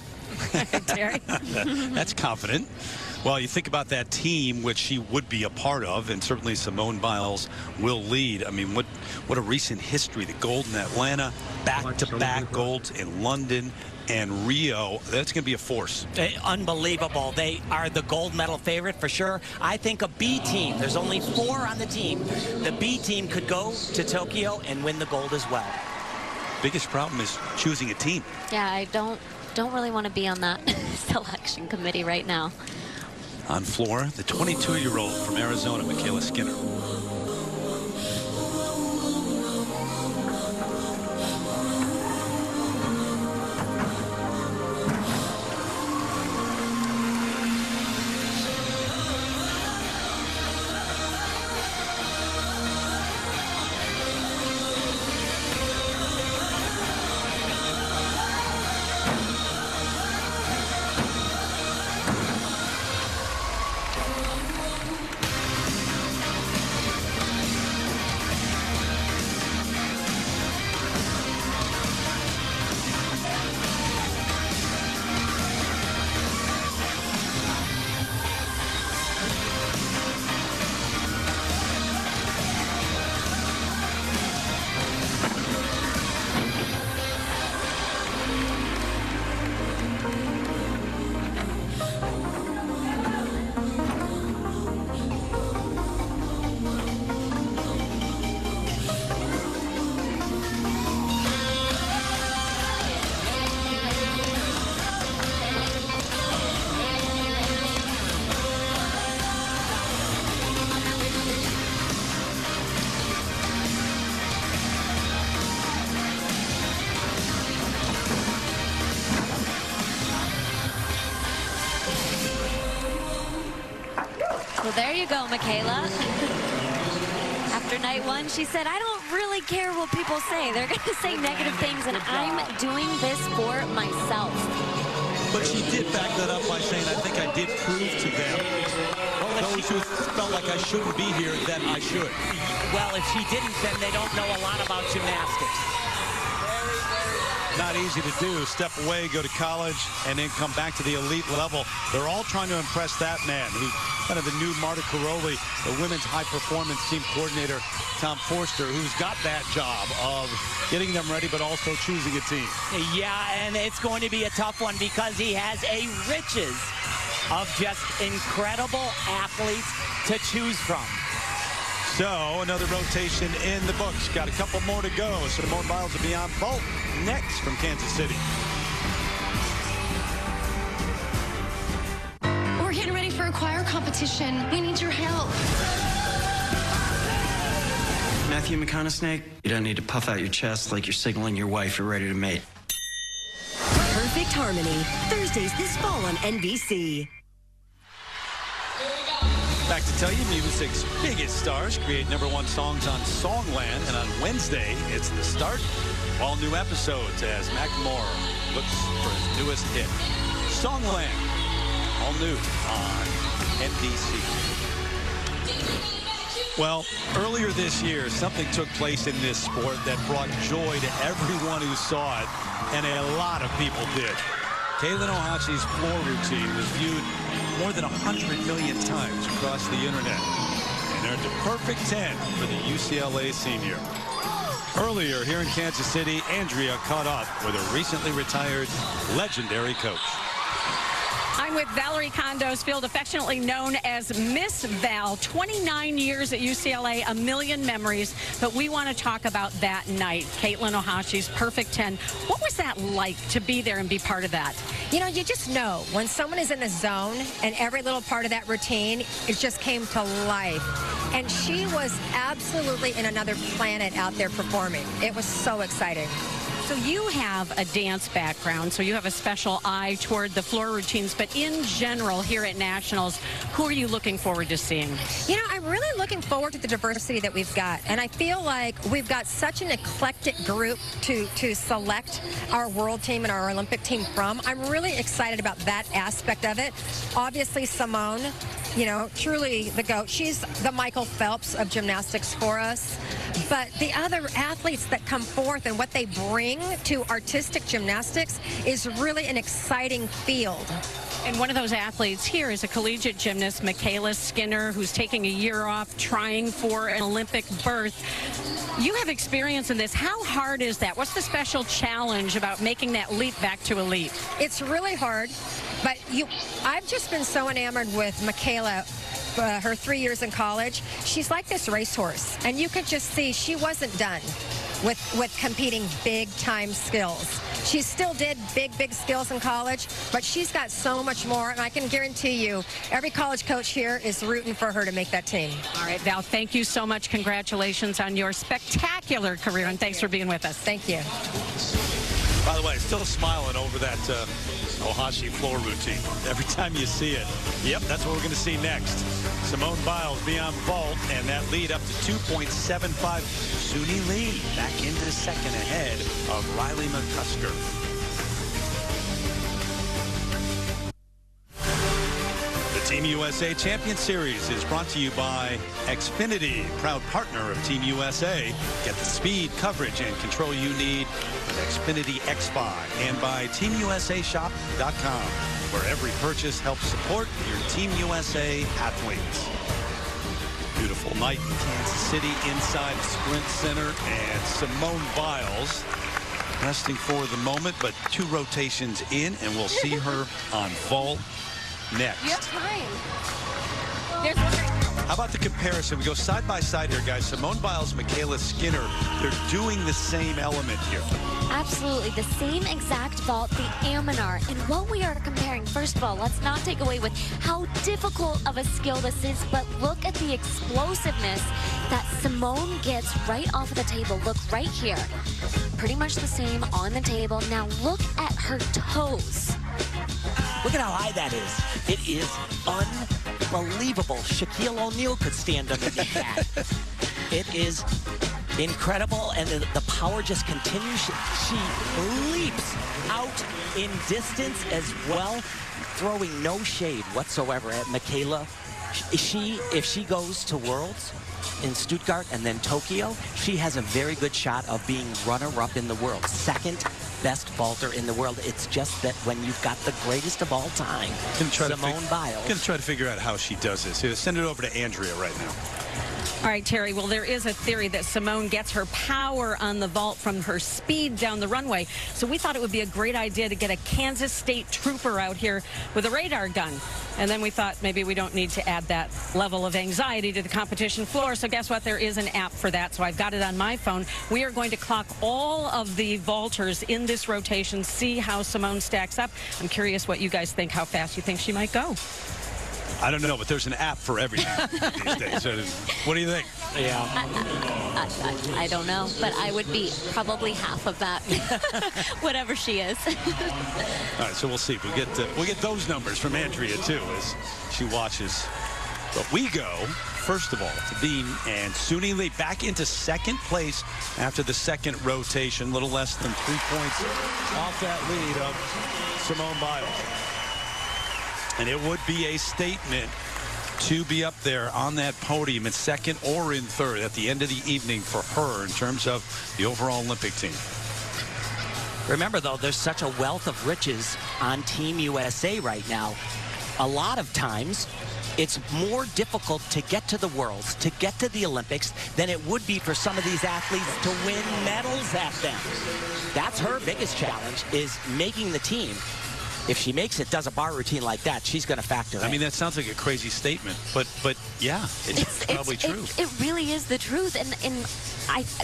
Terry. That's confident. Well, you think about that team, which she would be a part of, and certainly Simone Biles will lead. I mean, what a recent history. The gold in Atlanta, back-to-back golds in London and Rio. That's going to be a force. Unbelievable. They are the gold medal favorite for sure. I think a B team, there's only 4 on the team. The B team could go to Tokyo and win the gold as well. Biggest problem is choosing a team. Yeah, I don't really want to be on that selection committee right now. On floor, the 22-year-old from Arizona, Michaela Skinner. there you go, Michaela. After night one, she said, I don't really care what people say. They're going to say negative things, and I'm doing this for myself. But she did back that up by saying, I think I did prove to them, those who felt like I shouldn't be here, that I should. Well, if she didn't, then they don't know a lot about gymnastics. Not easy to do. Step away, go to college, and then come back to the elite level. They're all trying to impress that man, who's kind of the new Marta Caroli, the women's high-performance team coordinator, Tom Forster, who's got that job of getting them ready, but also choosing a team. Yeah, and it's going to be a tough one because he has a riches of just incredible athletes to choose from. So, another rotation in the books. Got a couple more to go. Simone Biles will be on vault next from Kansas City. We're getting ready for a choir competition. We need your help. Matthew McConaughey, you don't need to puff out your chest like you're signaling your wife you're ready to mate. Perfect Harmony, Thursdays this fall on NBC. Back to tell you, music's biggest stars create #1 songs on Songland, and on Wednesday, it's the start. All new episodes as Macklemore looks for his newest hit. Songland, all new on NBC. Well, earlier this year, something took place in this sport that brought joy to everyone who saw it, and a lot of people did. Kaylen Ohashi's floor routine was viewed more than 100 million times across the internet and earned a perfect 10 for the UCLA senior. Earlier here in Kansas City, Andrea caught up with her recently retired legendary coach. I'm with Valerie Condosfield, affectionately known as Miss Val. 29 years at UCLA, a million memories. But we want to talk about that night, Kaylen Ohashi's perfect 10. What was that like to be there and be part of that? You know, you just know when someone is in the zone and every little part of that routine, it just came to life. And she was absolutely in another planet out there performing. It was so exciting. So you have a dance background, so you have a special eye toward the floor routines, but in general here at Nationals, who are you looking forward to seeing? You know, I'm really looking forward to the diversity that we've got, and I feel like we've got such an eclectic group to select our world team and our Olympic team from. I'm really excited about that aspect of it. Obviously, Simone, you know, truly the GOAT. She's the Michael Phelps of gymnastics for us. But the other athletes that come forth and what they bring to artistic gymnastics is really an exciting field. And one of those athletes here is a collegiate gymnast, Michaela Skinner, who's taking a year off trying for an Olympic berth. You have experience in this. How hard is that? What's the special challenge about making that leap back to elite? It's really hard, but I've just been so enamored with Michaela. Her 3 years in college, she's like this racehorse, and you could just see she wasn't done with competing big-time skills. She still did big skills in college, but she's got so much more, and I can guarantee you every college coach here is rooting for her to make that team. All right, Val, thank you so much. Congratulations on your spectacular career, and thanks for being with us. Thank you. By the way, still smiling over that Ohashi floor routine. Every time you see it, yep, that's what we're going to see next. Simone Biles beyond vault, and that lead up to 2.75. Suni Lee back into second ahead of Riley McCusker. The Team USA Champion Series is brought to you by Xfinity, proud partner of Team USA. Get the speed, coverage, and control you need with Xfinity X5, and by TeamUSAShop.com, where every purchase helps support your Team USA athletes. Beautiful night in Kansas City inside Sprint Center, and Simone Biles resting for the moment, but 2 rotations in, and we'll see her on vault next. You have time. How about the comparison? We go side by side here, guys. Simone Biles, Michaela Skinner, they're doing the same element here. Absolutely, the same exact vault, the Aminar. And what we are comparing, first of all, let's not take away with how difficult of a skill this is, but look at the explosiveness that Simone gets right off of the table. Look right here. Pretty much the same on the table. Now look at her toes. Look at how high that is. It is unbelievable. unbelievable. Shaquille O'Neal could stand underneath that. It is incredible, and the power just continues. She leaps out in distance as well, throwing no shade whatsoever at Michaela. If she goes to Worlds in Stuttgart and then Tokyo, she has a very good shot of being runner-up in the world, second best vaulter in the world. It's just that when you've got the greatest of all time, Simone Biles. I'm going to try to figure out how she does this. Here, send it over to Andrea right now. All right, Terry, well, there is a theory that Simone gets her power on the vault from her speed down the runway. So we thought it would be a great idea to get a Kansas State trooper out here with a radar gun. And then we thought maybe we don't need to add that level of anxiety to the competition floor. So guess what? There is an app for that. So I've got it on my phone. We are going to clock all of the vaulters in this rotation, see how Simone stacks up. I'm curious what you guys think, how fast you think she might go. I don't know, but there's an app for everything these days. So what do you think? Yeah. I don't know, but I would be probably half of that, whatever she is. All right, so we'll see. We'll get those numbers from Andrea too as she watches. But we go, first of all, to Beam and Suni Lee back into second place after the second rotation, a little less than 3 points off that lead of Simone Biles. And it would be a statement to be up there on that podium in second or in third at the end of the evening for her in terms of the overall Olympic team. Remember, though, there's such a wealth of riches on Team USA right now. A lot of times, it's more difficult to get to the Worlds, to get to the Olympics, than it would be for some of these athletes to win medals at them. That's her biggest challenge, is making the team. If she makes it, does a bar routine like that, she's going to factor in. I mean, that sounds like a crazy statement, but yeah, it's probably true. It really is the truth. And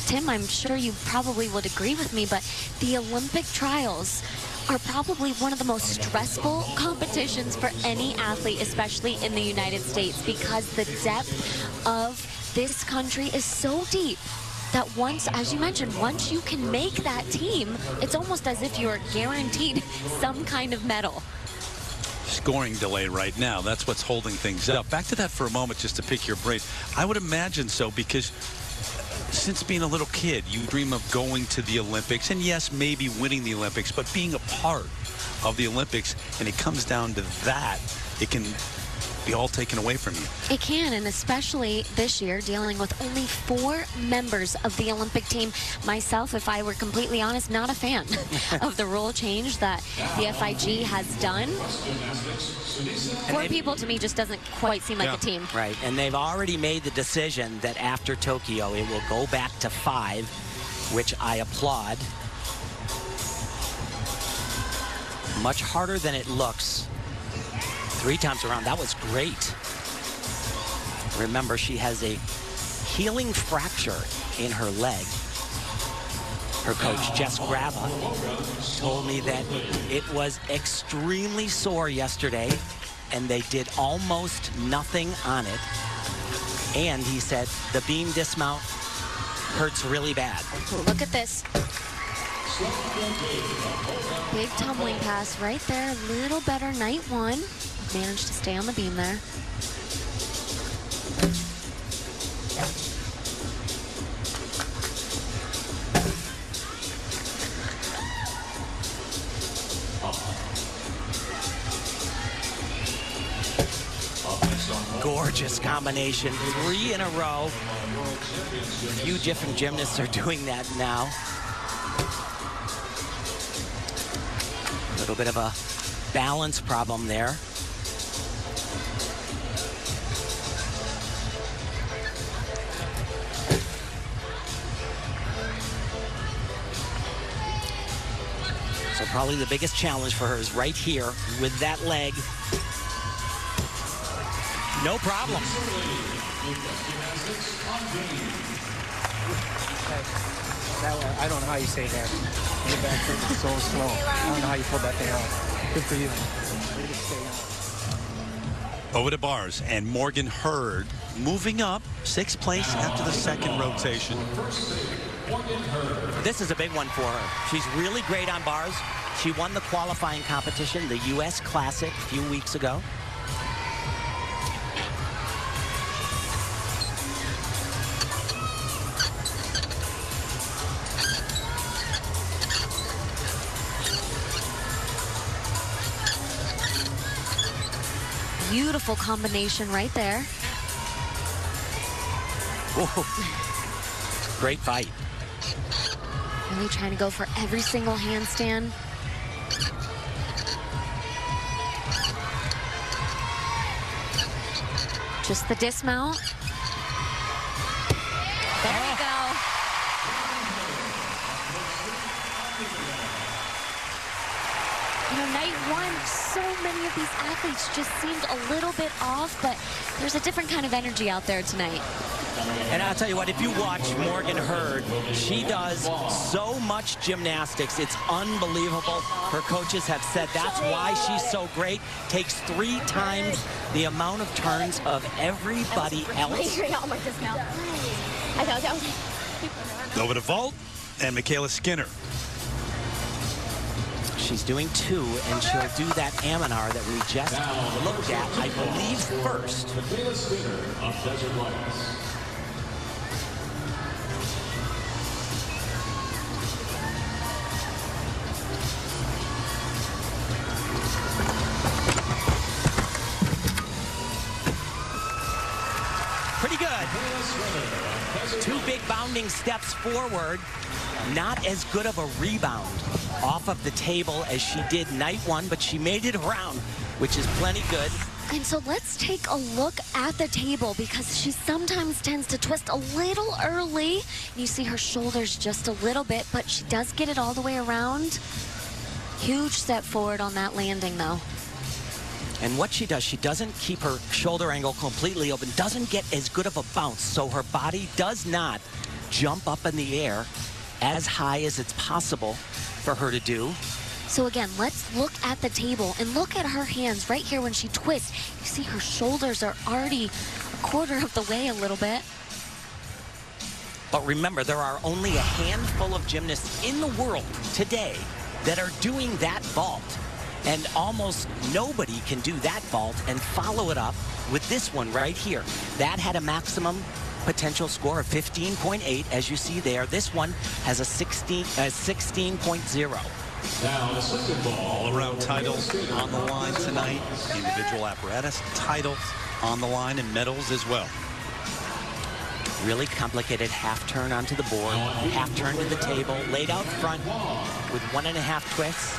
Tim, I'm sure you probably would agree with me, but the Olympic trials are probably one of the most stressful competitions for any athlete, especially in the United States, because the depth of this country is so deep that once, as you mentioned, once you can make that team, it's almost as if you're guaranteed some kind of medal. Scoring delay right now. That's what's holding things up. Back to that for a moment, just to pick your brain. I would imagine so, because since being a little kid, you dream of going to the Olympics, and yes, maybe winning the Olympics, but being a part of the Olympics, and it comes down to that, it can be all taken away from you. It can, and especially this year, dealing with only 4 members of the Olympic team. Myself, if I were completely honest, not a fan of the rule change that the FIG has done. 4 people to me just doesn't quite seem like a team. Right, and they've already made the decision that after Tokyo, it will go back to 5, which I applaud. Much harder than it looks. 3 times around, that was great. Remember, she has a healing fracture in her leg. Her coach, Jess Grava, told me that it was extremely sore yesterday, and they did almost nothing on it. And he said the beam dismount hurts really bad. Look at this. Big tumbling pass right there. A little better night 1. Managed to stay on the beam there. Gorgeous combination. 3 in a row. A few different gymnasts are doing that now. A little bit of a balance problem there. So probably the biggest challenge for her is right here with that leg. No problem. I don't know how you say that. Your back foot is so slow. I don't know how you pulled that thing out. Good for you. Over to bars, and Morgan Hurd moving up 6th place after the second rotation. This is a big one for her. She's really great on bars. She won the qualifying competition, the U.S. Classic, a few weeks ago. Beautiful combination right there. Whoa. Great fight. Really trying to go for every single handstand. Just the dismount. There you go. You know, night one, so many of these athletes just seemed a little bit off, but there's a different kind of energy out there tonight. And I'll tell you what, if you watch Morgan Hurd, she does so much gymnastics. It's unbelievable. Her coaches have said that's why she's so great. Takes 3 times the amount of turns of everybody else. Over to vault and Michaela Skinner. She's doing 2, and she'll do that Aminar that we just looked at, I believe, first. Michaela Skinner of Desert Lights. Pretty good. 2 big bounding steps forward. Not as good of a rebound off of the table as she did night 1, but she made it around, which is plenty good. And so let's take a look at the table, because she sometimes tends to twist a little early. You see her shoulders just a little bit, but she does get it all the way around. Huge step forward on that landing, though. And what she does, she doesn't keep her shoulder angle completely open, doesn't get as good of a bounce, so her body does not jump up in the air as high as it's possible for her to do. So again, let's look at the table and look at her hands right here when she twists. You see her shoulders are already a quarter of the way a little bit. But remember, there are only a handful of gymnasts in the world today that are doing that vault. And almost nobody can do that vault and follow it up with this one right here. That had a maximum potential score of 15.8, as you see there. This one has a 16.0. Now the second ball. All-around titles on the line tonight. Individual apparatus titles on the line, and medals as well. Really complicated half turn onto the board, half turn to the table, laid out front with 1.5 twists.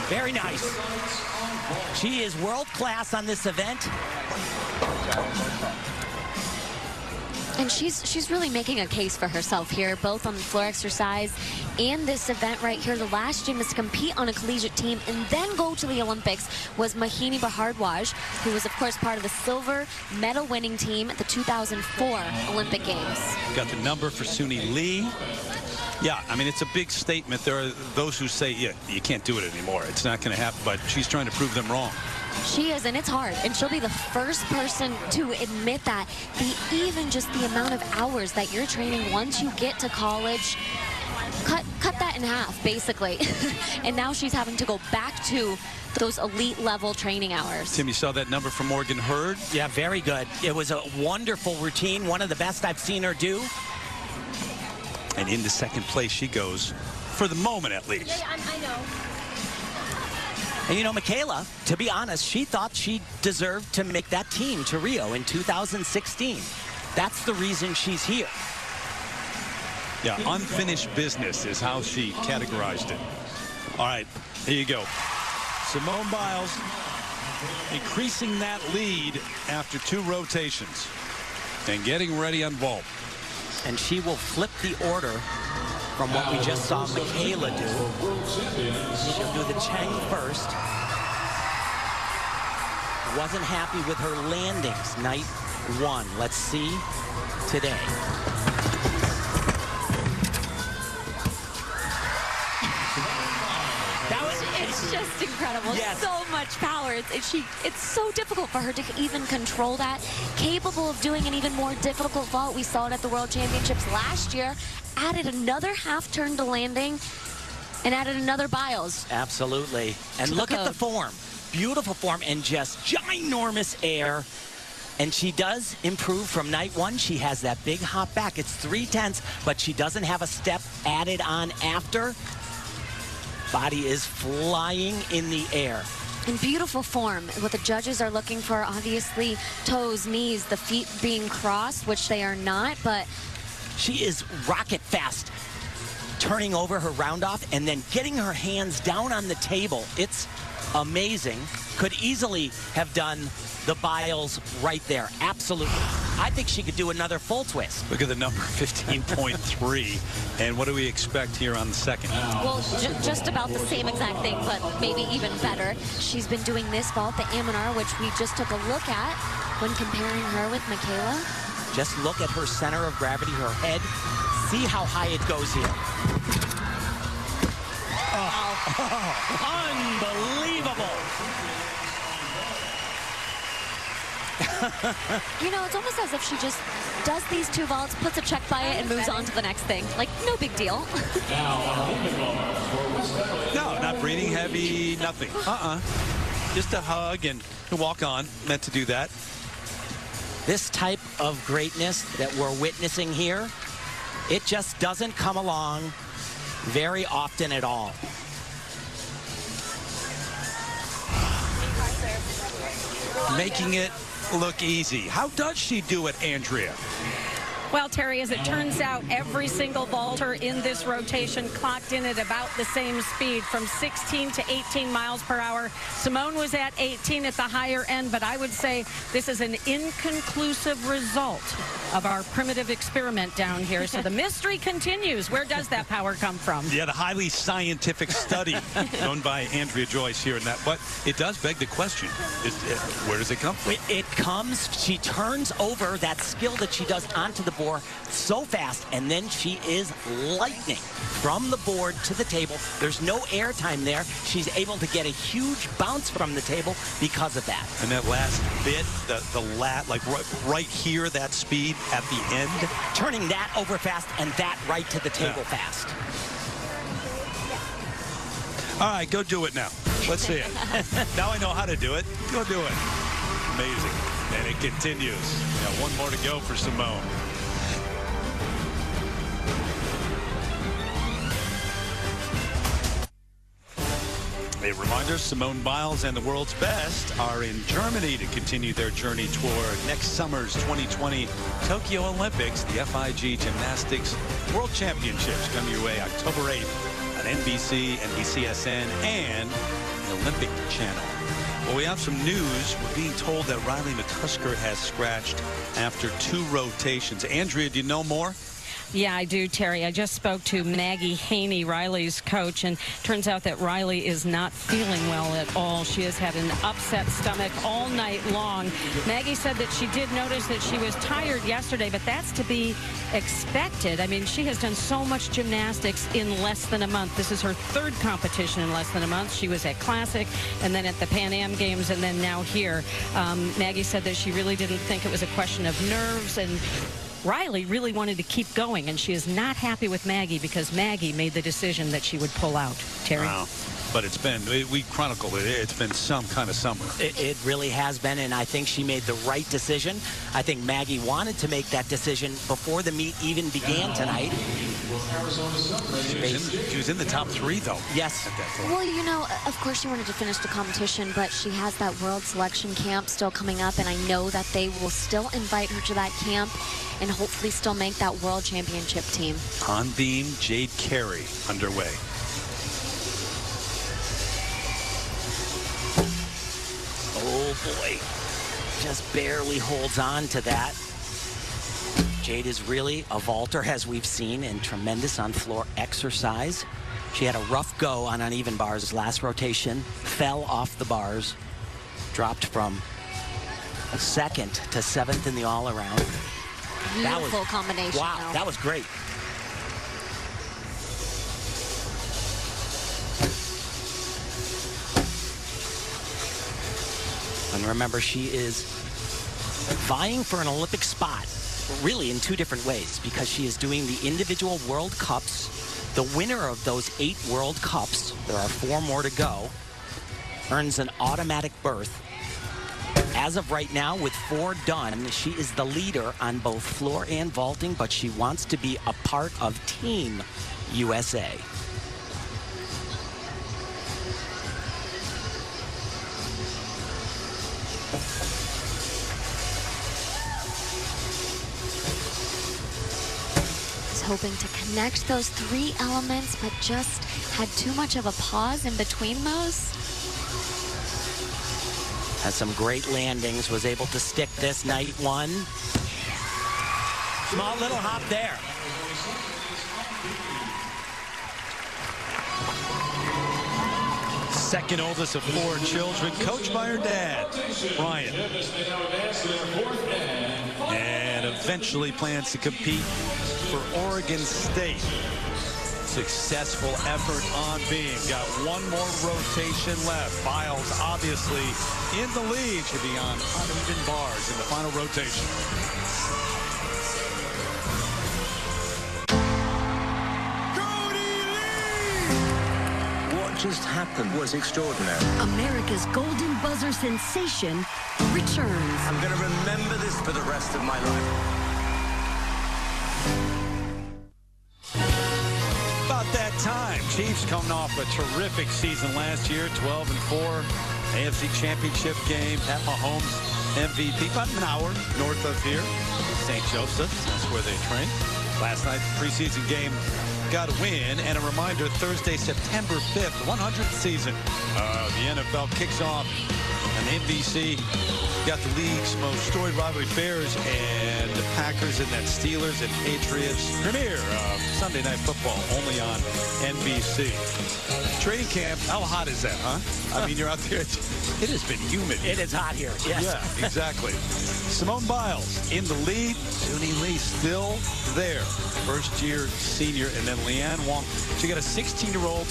Very nice. She is world class on this event. And she's really making a case for herself here, both on the floor exercise and this event right here. The last gymnast to compete on a collegiate team and then go to the Olympics was Mahini Bhardwaj, who was, of course, part of the silver medal winning team at the 2004 Olympic Games. Got the number for Suni Lee. Yeah, I mean, it's a big statement. There are those who say, yeah, you can't do it anymore. It's not going to happen, but she's trying to prove them wrong. She is, and it's hard, and she'll be the first person to admit that. Even just the amount of hours that you're training once you get to college, cut that in half, basically. And now she's having to go back to those elite level training hours. Tim, you saw that number from Morgan Hurd? Yeah, very good. It was a wonderful routine, one of the best I've seen her do. And into second place she goes, for the moment at least. Yeah, I know. And you know, Michaela, to be honest, she thought she deserved to make that team to Rio in 2016. That's the reason she's here. Yeah, unfinished business is how she categorized it. All right, here you go. Simone Biles increasing that lead after 2 rotations and getting ready on vault. And she will flip the order from what we just saw Michaela do. She'll do the Cheng first. Wasn't happy with her landings night 1. Let's see today. It's just incredible. Yes. So much power. It's so difficult for her to even control that. Capable of doing an even more difficult vault. We saw it at the World Championships last year. Added another half turn to landing and added another Biles. Absolutely. And look at the form. Beautiful form and just ginormous air. And she does improve from night one. She has that big hop back. It's 3/10, but she doesn't have a step added on after. Body is flying in the air. In beautiful form. What the judges are looking for, obviously, toes, knees, the feet being crossed, which they are not, but she is rocket fast, turning over her round off and then getting her hands down on the table. It's amazing. Could easily have done the Biles right there. Absolutely. I think she could do another full twist. Look at the number, 15.3. And what do we expect here on the second? Well, just about the same exact thing, but maybe even better. She's been doing this vault, the Aminar, which we just took a look at when comparing her with Michaela. Just look at her center of gravity, her head. See how high it goes here. Unbelievable. You know, it's almost as if she just does these two vaults, puts a check by it, and moves on to the next thing. Like, no big deal. No, not breathing heavy, nothing. Just a hug and walk on. Meant to do that. This type of greatness that we're witnessing here, it just doesn't come along very often at all. Making it look easy. How does she do it, Andrea? Well, Terry, as it turns out, every single vaulter in this rotation clocked in at about the same speed, from 16 to 18 miles per hour. Simone was at 18 at the higher end, but I would say this is an inconclusive result of our primitive experiment down here. So the mystery continues. Where does that power come from? Yeah, the highly scientific study done by Andrea Joyce here in that. But it does beg the question, where does it come from? It comes, she turns over that skill that she does onto the board so fast, and then she is lightning from the board to the table. There's no air time there. She's able to get a huge bounce from the table because of that. And that last bit, the like right here, that speed at the end. Turning that over fast and that right to the table fast. All right, go do it now. Let's see it. Now I know how to do it. Go do it. Amazing. And it continues. Now one more to go for Simone. A reminder, Simone Biles and the world's best are in Germany to continue their journey toward next summer's 2020 Tokyo Olympics. The FIG Gymnastics World Championships come your way October 8th on NBC, NBCSN, and the Olympic Channel. Well, we have some news. We're being told that Riley McCusker has scratched after 2 rotations. Andrea, do you know more? Yeah, I do, Terry. I just spoke to Maggie Haney, Riley's coach, and turns out that Riley is not feeling well at all. She has had an upset stomach all night long. Maggie said that she did notice that she was tired yesterday, but that's to be expected. I mean, she has done so much gymnastics in less than a month. This is her 3rd competition in less than a month. She was at Classic and then at the Pan Am Games and then now here. Maggie said that she really didn't think it was a question of nerves, and Riley really wanted to keep going, and she is not happy with Maggie because Maggie made the decision that she would pull out. Terry? Wow. But it's been, we chronicled it, it's been some kind of summer. It really has been, and I think she made the right decision. I think Maggie wanted to make that decision before the meet even began tonight. She was in the top 3, though. Yes. At that point. Well, you know, of course she wanted to finish the competition, but she has that world selection camp still coming up, and I know that they will still invite her to that camp and hopefully still make that world championship team. On beam, Jade Carey underway. Oh boy, just barely holds on to that. Jade is really a vaulter, as we've seen, and tremendous on floor exercise. She had a rough go on uneven bars last rotation, fell off the bars, dropped from 2nd to 7th in the all-around. Beautiful combination. Wow, though. that was great. And remember, she is vying for an Olympic spot, really in 2 different ways, because she is doing the individual World Cups. The winner of those 8 World Cups, there are 4 more to go, earns an automatic berth As of right now, with 4 done, she is the leader on both floor and vaulting, but she wants to be a part of Team USA. Hoping to connect those 3 elements, but just had too much of a pause in between those. Had some great landings, was able to stick this night 1. Small little hop there. Second oldest of 4 children, coached by her dad, Brian. And eventually plans to compete for Oregon State. Successful effort on beam. Got 1 more rotation left. Biles obviously in the lead. Should be on uneven bars in the final rotation. What just happened was extraordinary. America's golden buzzer sensation returns. I'm going to remember this for the rest of my life. About that time. Chiefs coming off a terrific season last year, 12-4. AFC Championship game. Pat Mahomes MVP. About an hour north of here. St. Joseph's. That's where they train. Last night's preseason game got a win. And a reminder, Thursday, September 5th, 100th season. The NFL kicks off on NBC. Got the league's most storied rivalry fairs, and the Packers and then Steelers and Patriots premiere of Sunday Night Football only on NBC. Training camp, how hot is that, huh? I mean, you're out there. It has been humid. It is hot here, yes. Yeah, exactly. Simone Biles in the lead. Suni Lee still there. First-year senior, and then Leanne Wong. She got a 16-year-old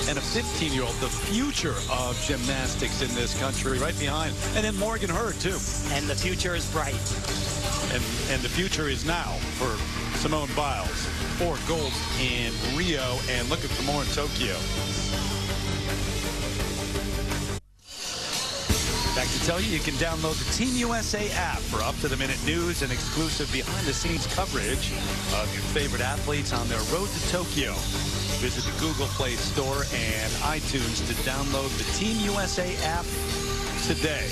and a 15-year-old, the future of gymnastics in this country, right behind. And then Morgan Hurd, too. And the future is bright. And the future is now for Simone Biles. 4 golds in Rio, and looking for more in Tokyo. Back to tell you can download the Team USA app for up-to-the-minute news and exclusive behind-the-scenes coverage of your favorite athletes on their road to Tokyo. Visit the Google Play Store and iTunes to download the Team USA app today.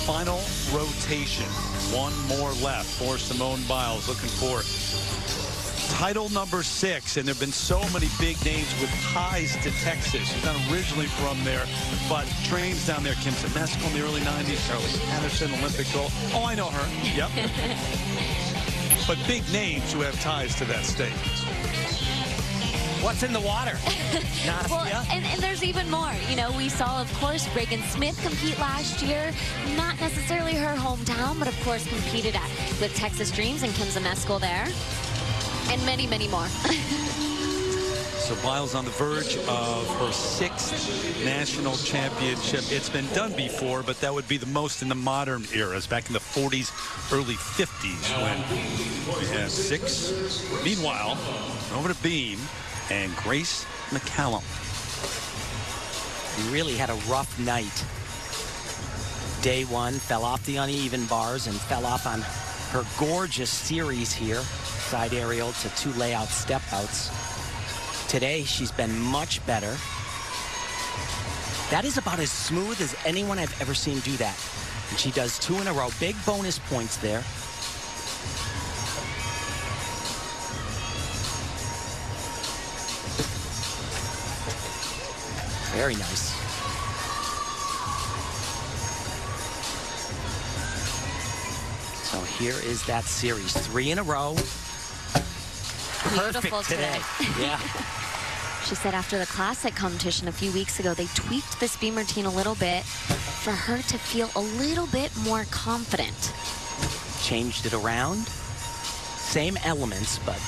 Final rotation. 1 more left for Simone Biles, looking for title number 6, and there have been so many big names with ties to Texas. She's not originally from there, but trains down there. Kim Zemesco in the early 90s, Charlie Patterson, Olympic gold. Oh, I know her. Yep. But big names who have ties to that state. What's in the water? Well, and there's even more. You know, we saw, of course, Reagan Smith compete last year. Not necessarily her hometown, but of course competed with Texas Dreams and Kim Zemesco there. And many, many more. So Biles on the verge of her 6th national championship. It's been done before, but that would be the most in the modern eras, back in the 40s, early 50s, when we had 6. Meanwhile, over to beam and Grace McCallum. He really had a rough night. Day 1, fell off the uneven bars and fell off on her gorgeous series here. Side aerial to 2 layout step outs. Today, she's been much better. That is about as smooth as anyone I've ever seen do that. And she does 2 in a row. Big bonus points there. Very nice. So here is that series. 3 in a row. Beautiful Perfect today. Yeah. She said after the classic competition a few weeks ago, they tweaked this beam routine a little bit for her to feel a little bit more confident. Changed it around. Same elements, but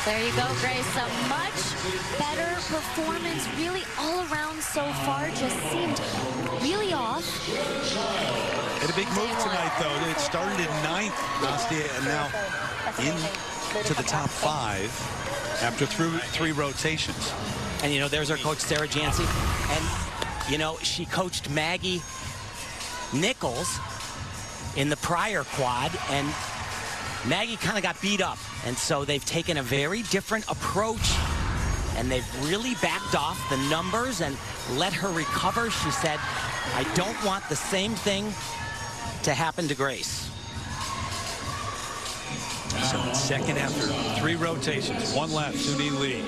Well, there you go, Grace. A much better performance, really all around so far. Just seemed really off. Had a big move tonight, though. It started in 9th, Nastia, and now into the top 5 after 3 rotations. And, you know, there's our coach, Sarah Jancy. And, you know, she coached Maggie Nichols in the prior quad, and Maggie kind of got beat up. And so they've taken a very different approach, and they've really backed off the numbers and let her recover. She said, I don't want the same thing to happen to Grace. So second after 3 rotations, 1 left, Suni Lee.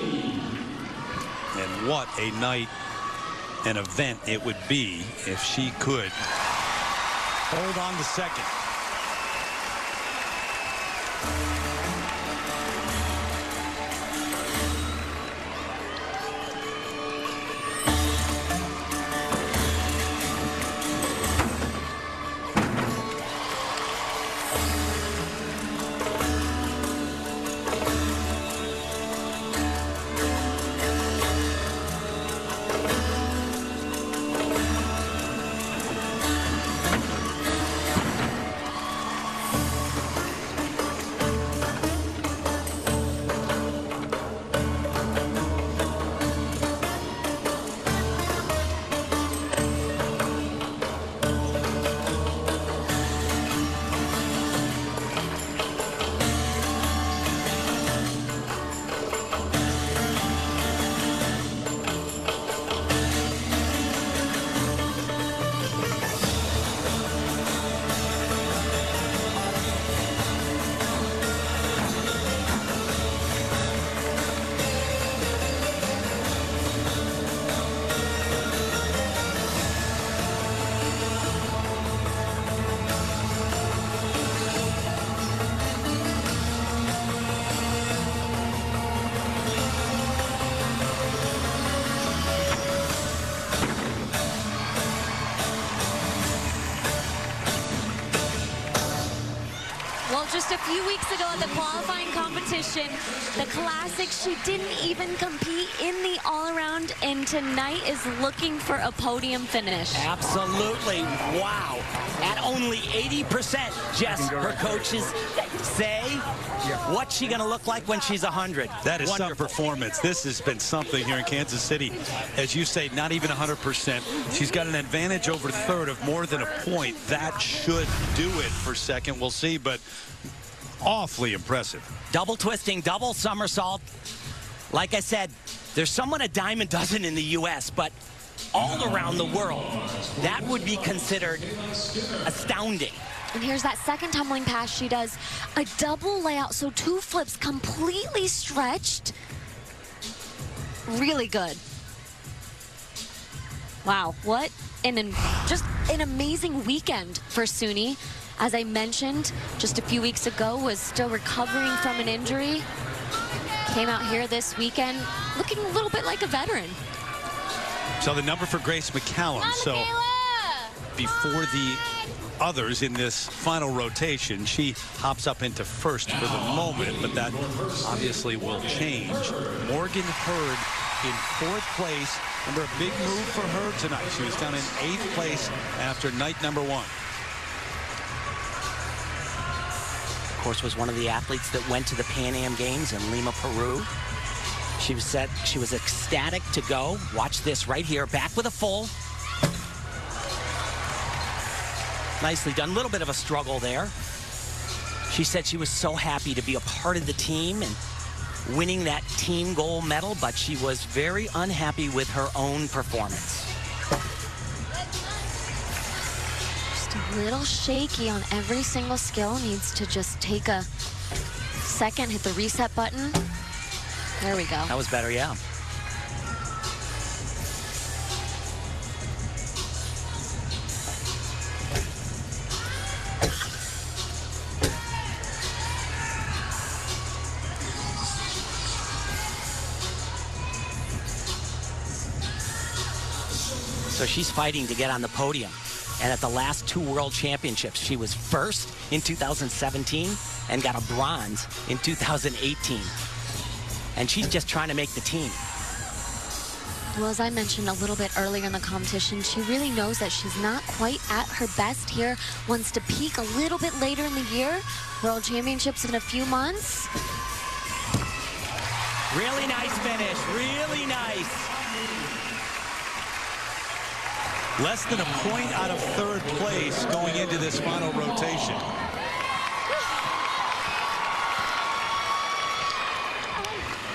And what a night, an event it would be if she could hold on to second. Just a few weeks ago at the qualifying competition, the classic, she didn't even compete in the all-around, and tonight is looking for a podium finish. Absolutely. Wow. At only 80%, Jess, her coaches say, what's she going to look like when she's 100? That is some performance. This has been something here in Kansas City. As you say, not even 100%. She's got an advantage over third of more than a point. That should do it for second. We'll see, but awfully impressive. Double twisting, double somersault. Like I said, there's someone a dime a dozen in the U.S., but all around the world, that would be considered astounding. And here's that second tumbling pass. She does a double layout, so 2 flips completely stretched. Really good. Wow, what just an amazing weekend for Suni. As I mentioned, just a few weeks ago, was still recovering from an injury. Came out here this weekend looking a little bit like a veteran. So the number for Grace McCallum. So before the others in this final rotation, she hops up into first for the moment, but that obviously will change. Morgan Hurd in 4th place. Remember, a big move for her tonight. She was down in 8th place after night number 1. Of course, was one of the athletes that went to the Pan Am Games in Lima, Peru. She was ecstatic to go. Watch this right here, back with a full. Nicely done, a little bit of a struggle there. She said she was so happy to be a part of the team and winning that team gold medal, but she was very unhappy with her own performance. Just a little shaky on every single skill. Needs to just take a second, hit the reset button. There we go. That was better, yeah. So she's fighting to get on the podium. And at the last 2 World Championships, she was first in 2017 and got a bronze in 2018. and she's just trying to make the team. Well, as I mentioned a little bit earlier in the competition, she really knows that she's not quite at her best here, wants to peak a little bit later in the year. World Championships in a few months. Really nice finish, really nice. Less than a point out of third place going into this final rotation.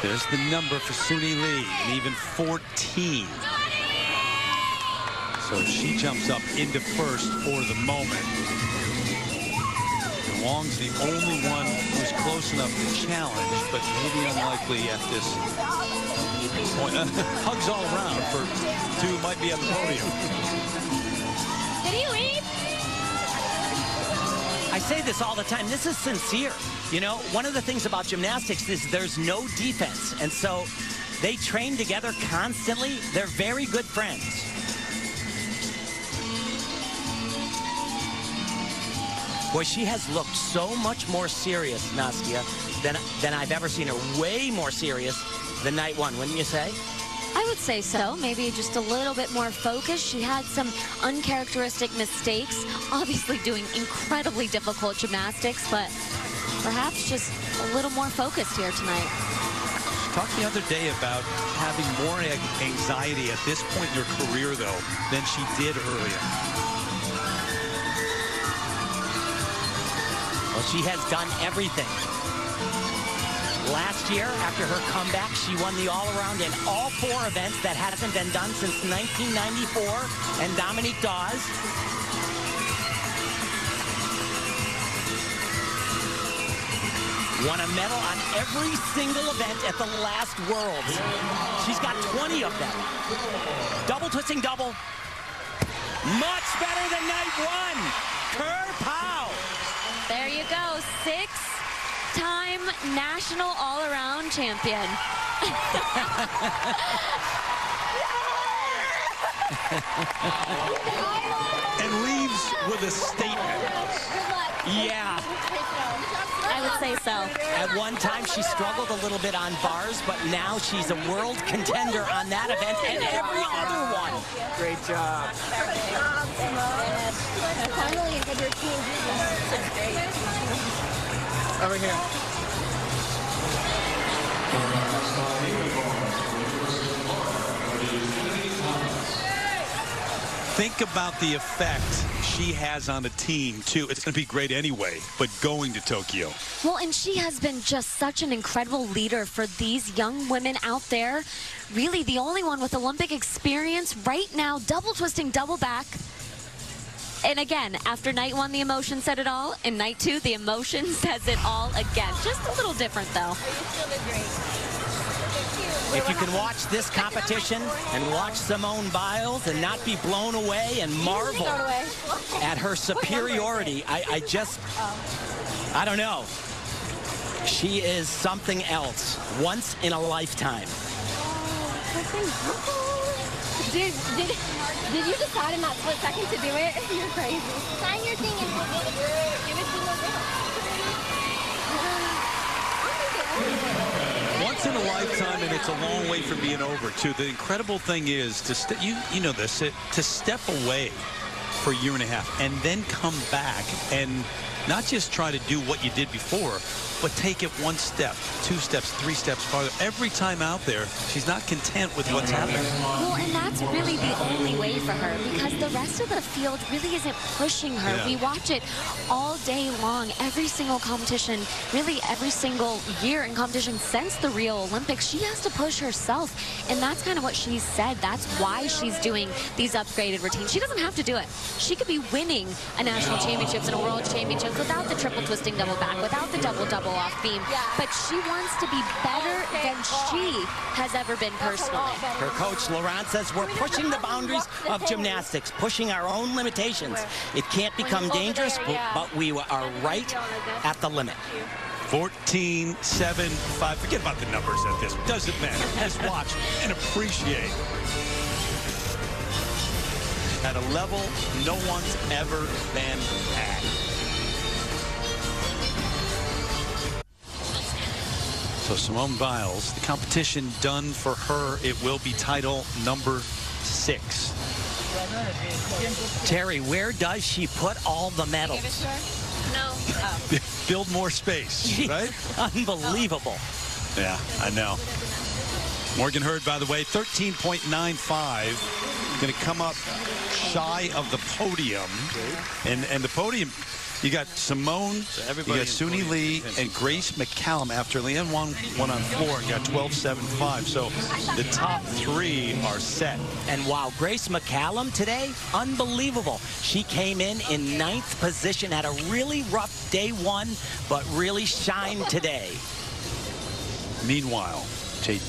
There's the number for Suni Lee, and even 14. So she jumps up into first for the moment. And Wong's the only one who's close enough to challenge, but maybe unlikely at this point. Hugs all around for two who might be at the podium. Did he leave? I say this all the time. This is sincere. You know, one of the things about gymnastics is there's no defense. And so they train together constantly. They're very good friends. Boy, she has looked so much more serious, Nastia, than I've ever seen her. Way more serious than night one, wouldn't you say? I would say so. Maybe just a little bit more focused. She had some uncharacteristic mistakes, obviously doing incredibly difficult gymnastics, but perhaps just a little more focused here tonight. She talked the other day about having more anxiety at this point in her career, though, than she did earlier. Well, she has done everything. Last year, after her comeback, she won the all-around in all 4 events. That hasn't been done since 1994. And Dominique Dawes. Won a medal on every single event at the last Worlds. She's got 20 of them. Double twisting double. Much better than night one. Kerpow. There you go, 6-time national all-around champion. And leaves with a statement. Yeah. I would say so. At one time, she struggled a little bit on bars, but now she's a world contender on that event and every other one. Great job. Over here. Think about the effect she has on a team, too. It's going to be great anyway, but going to Tokyo. Well, and she has been just such an incredible leader for these young women out there. Really the only one with Olympic experience right now, double twisting, double back. And again, after night one, the emotion said it all. And night two, the emotion says it all again. Just a little different, though. If you can watch this competition and watch Simone Biles and not be blown away and marvel at her superiority, I don't know. She is something else, once in a lifetime. Did you decide in that split second to do it? You're crazy. Sign your thing and give it to me. Once in a lifetime, and it's a long way from being over, too. The incredible thing is to you know this, to step away for a year and a half and then come back and not just try to do what you did before, but take it 1 step, 2 steps, 3 steps farther. Every time out there, she's not content with what's happening. Well, and that's really the only way for her, because the rest of the field really isn't pushing her. Yeah. We watch it all day long, every single competition, really every single year in competition since the Rio Olympics. She has to push herself, and that's kind of what she said. That's why she's doing these upgraded routines. She doesn't have to do it. She could be winning a national championships and a world championships without the triple twisting double back, without the double double off beam, but she wants to be better than she has ever been personally. Her coach, Laurent, says we're pushing the boundaries of gymnastics, pushing our own limitations. It can't become dangerous, but we are right at the limit. 14, 7, 5. Forget about the numbers at this. Doesn't matter. Just watch and appreciate. At a level no one's ever been at. So Simone Biles, the competition done for her. It will be title number 6. Terry, where does she put all the medals? No. Build more space, right? Unbelievable. Yeah, I know. Morgan Hurd, by the way, 13.95. Going to come up shy of the podium. And the podium, you got Simone, you got Suni Lee, and Grace McCallum after Leanne won on floor and got 12.75. So the top 3 are set. And wow, Grace McCallum today, unbelievable. She came in 9th position, had a really rough day 1, but really shined today. Meanwhile, Jade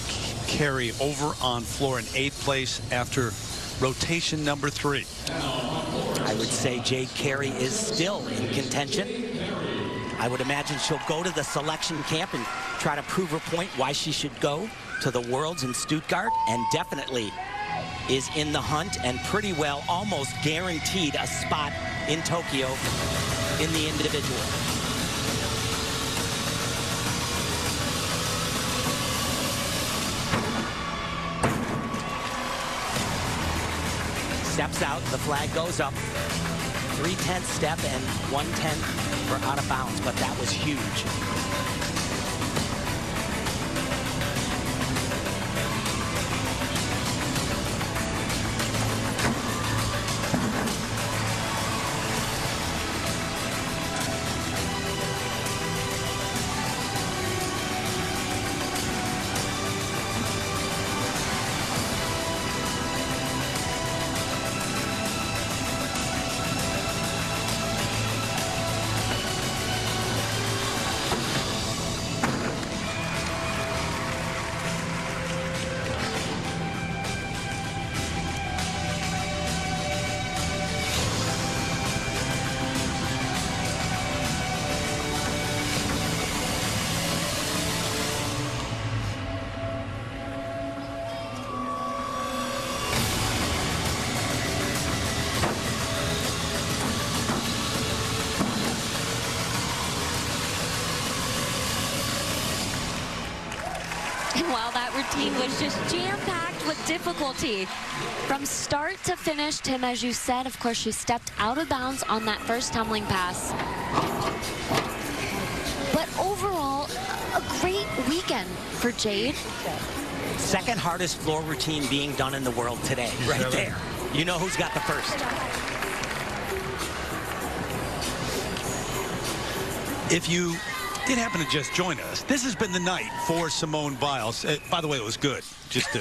Carey over on floor in 8th place after rotation number 3. I would say Jade Carey is still in contention. I would imagine she'll go to the selection camp and try to prove her point why she should go to the Worlds in Stuttgart, and definitely is in the hunt and pretty well almost guaranteed a spot in Tokyo in the individual. Steps out, the flag goes up. 3/10 step and 1/10 for out of bounds, but that was huge. And while that routine was just jam-packed with difficulty from start to finish, Tim, as you said, of course, she stepped out of bounds on that first tumbling pass. But overall, a great weekend for Jade. Second hardest floor routine being done in the world today, right there. You know who's got the first. If you did happen to just join us, this has been the night for Simone Biles. By the way, it was good, just to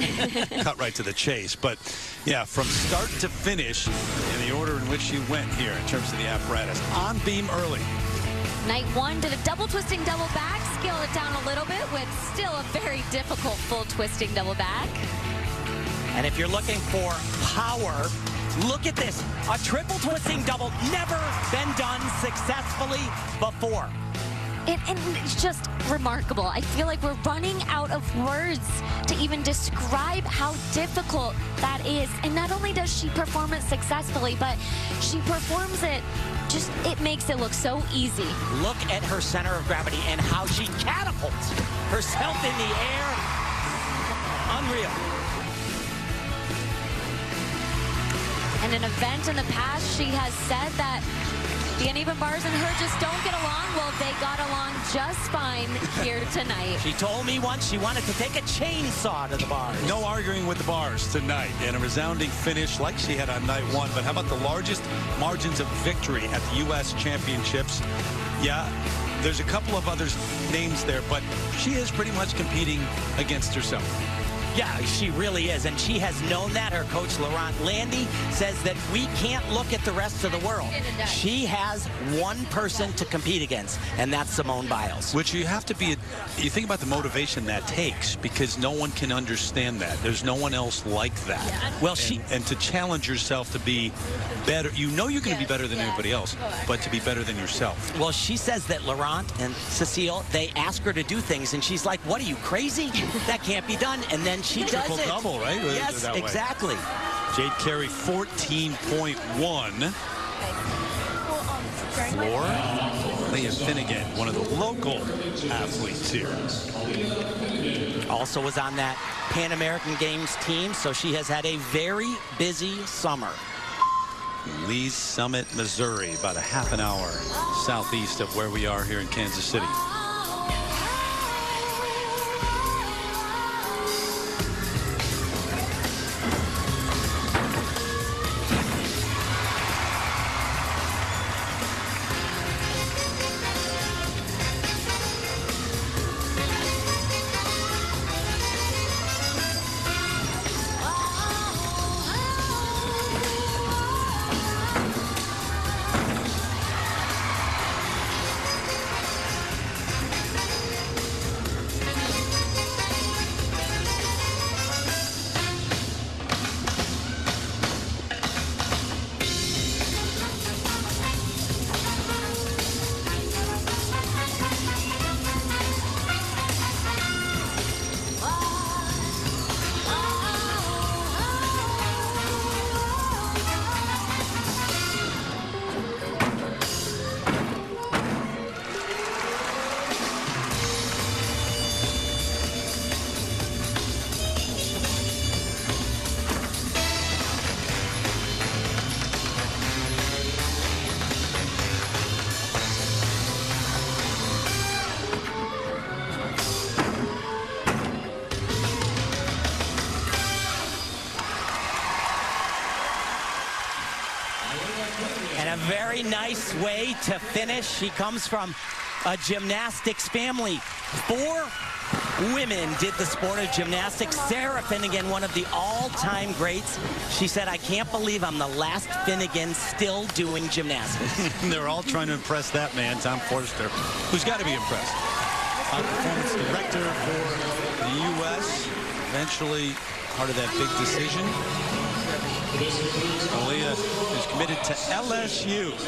cut right to the chase. But yeah, from start to finish in the order in which she went here in terms of the apparatus. On beam early. Night 1 did a double twisting double back, scaled it down a little bit with still a very difficult full twisting double back. And if you're looking for power, look at this. A triple twisting double, never been done successfully before. And it's just remarkable. I feel like we're running out of words to even describe how difficult that is. And not only does she perform it successfully, but she performs it just, it makes it look so easy. Look at her center of gravity and how she catapults herself in the air. Unreal. And an event in the past, she has said that the uneven bars and her just don't get along. Well, they got along just fine here tonight. She told me once she wanted to take a chainsaw to the bars. No arguing with the bars tonight, and a resounding finish like she had on night 1. But how about the largest margins of victory at the U.S. Championships? Yeah, there's a couple of others names there, but she is pretty much competing against herself. Yeah, she really is, and she has known that. Her coach, Laurent Landy, says that we can't look at the rest of the world. She has one person to compete against, and that's Simone Biles. Which you have to be, you think about the motivation that takes, because no one can understand that. There's no one else like that. Yeah. Well, and to challenge yourself to be better, you know you're going to be better than anybody else, but to be better than yourself. Well, she says that Laurent and Cecile, they ask her to do things, and she's like, what are you, crazy? That can't be done. And then she does Triple it. double, right? Yes, exactly. Jade Carey, 14.1. Floor. Leah Finnegan, one of the local athletes here. Also was on that Pan American Games team, so she has had a very busy summer. Lee's Summit, Missouri, about a half an hour southeast of where we are here in Kansas City. And a very nice way to finish. She comes from a gymnastics family. 4 women did the sport of gymnastics. Sarah Finnegan, one of the all-time greats. She said, I can't believe I'm the last Finnegan still doing gymnastics. They're all trying to impress that man, Tom Forster, who's got to be impressed. Performance director for the U.S., eventually part of that big decision. Aaliyah is committed to LSU.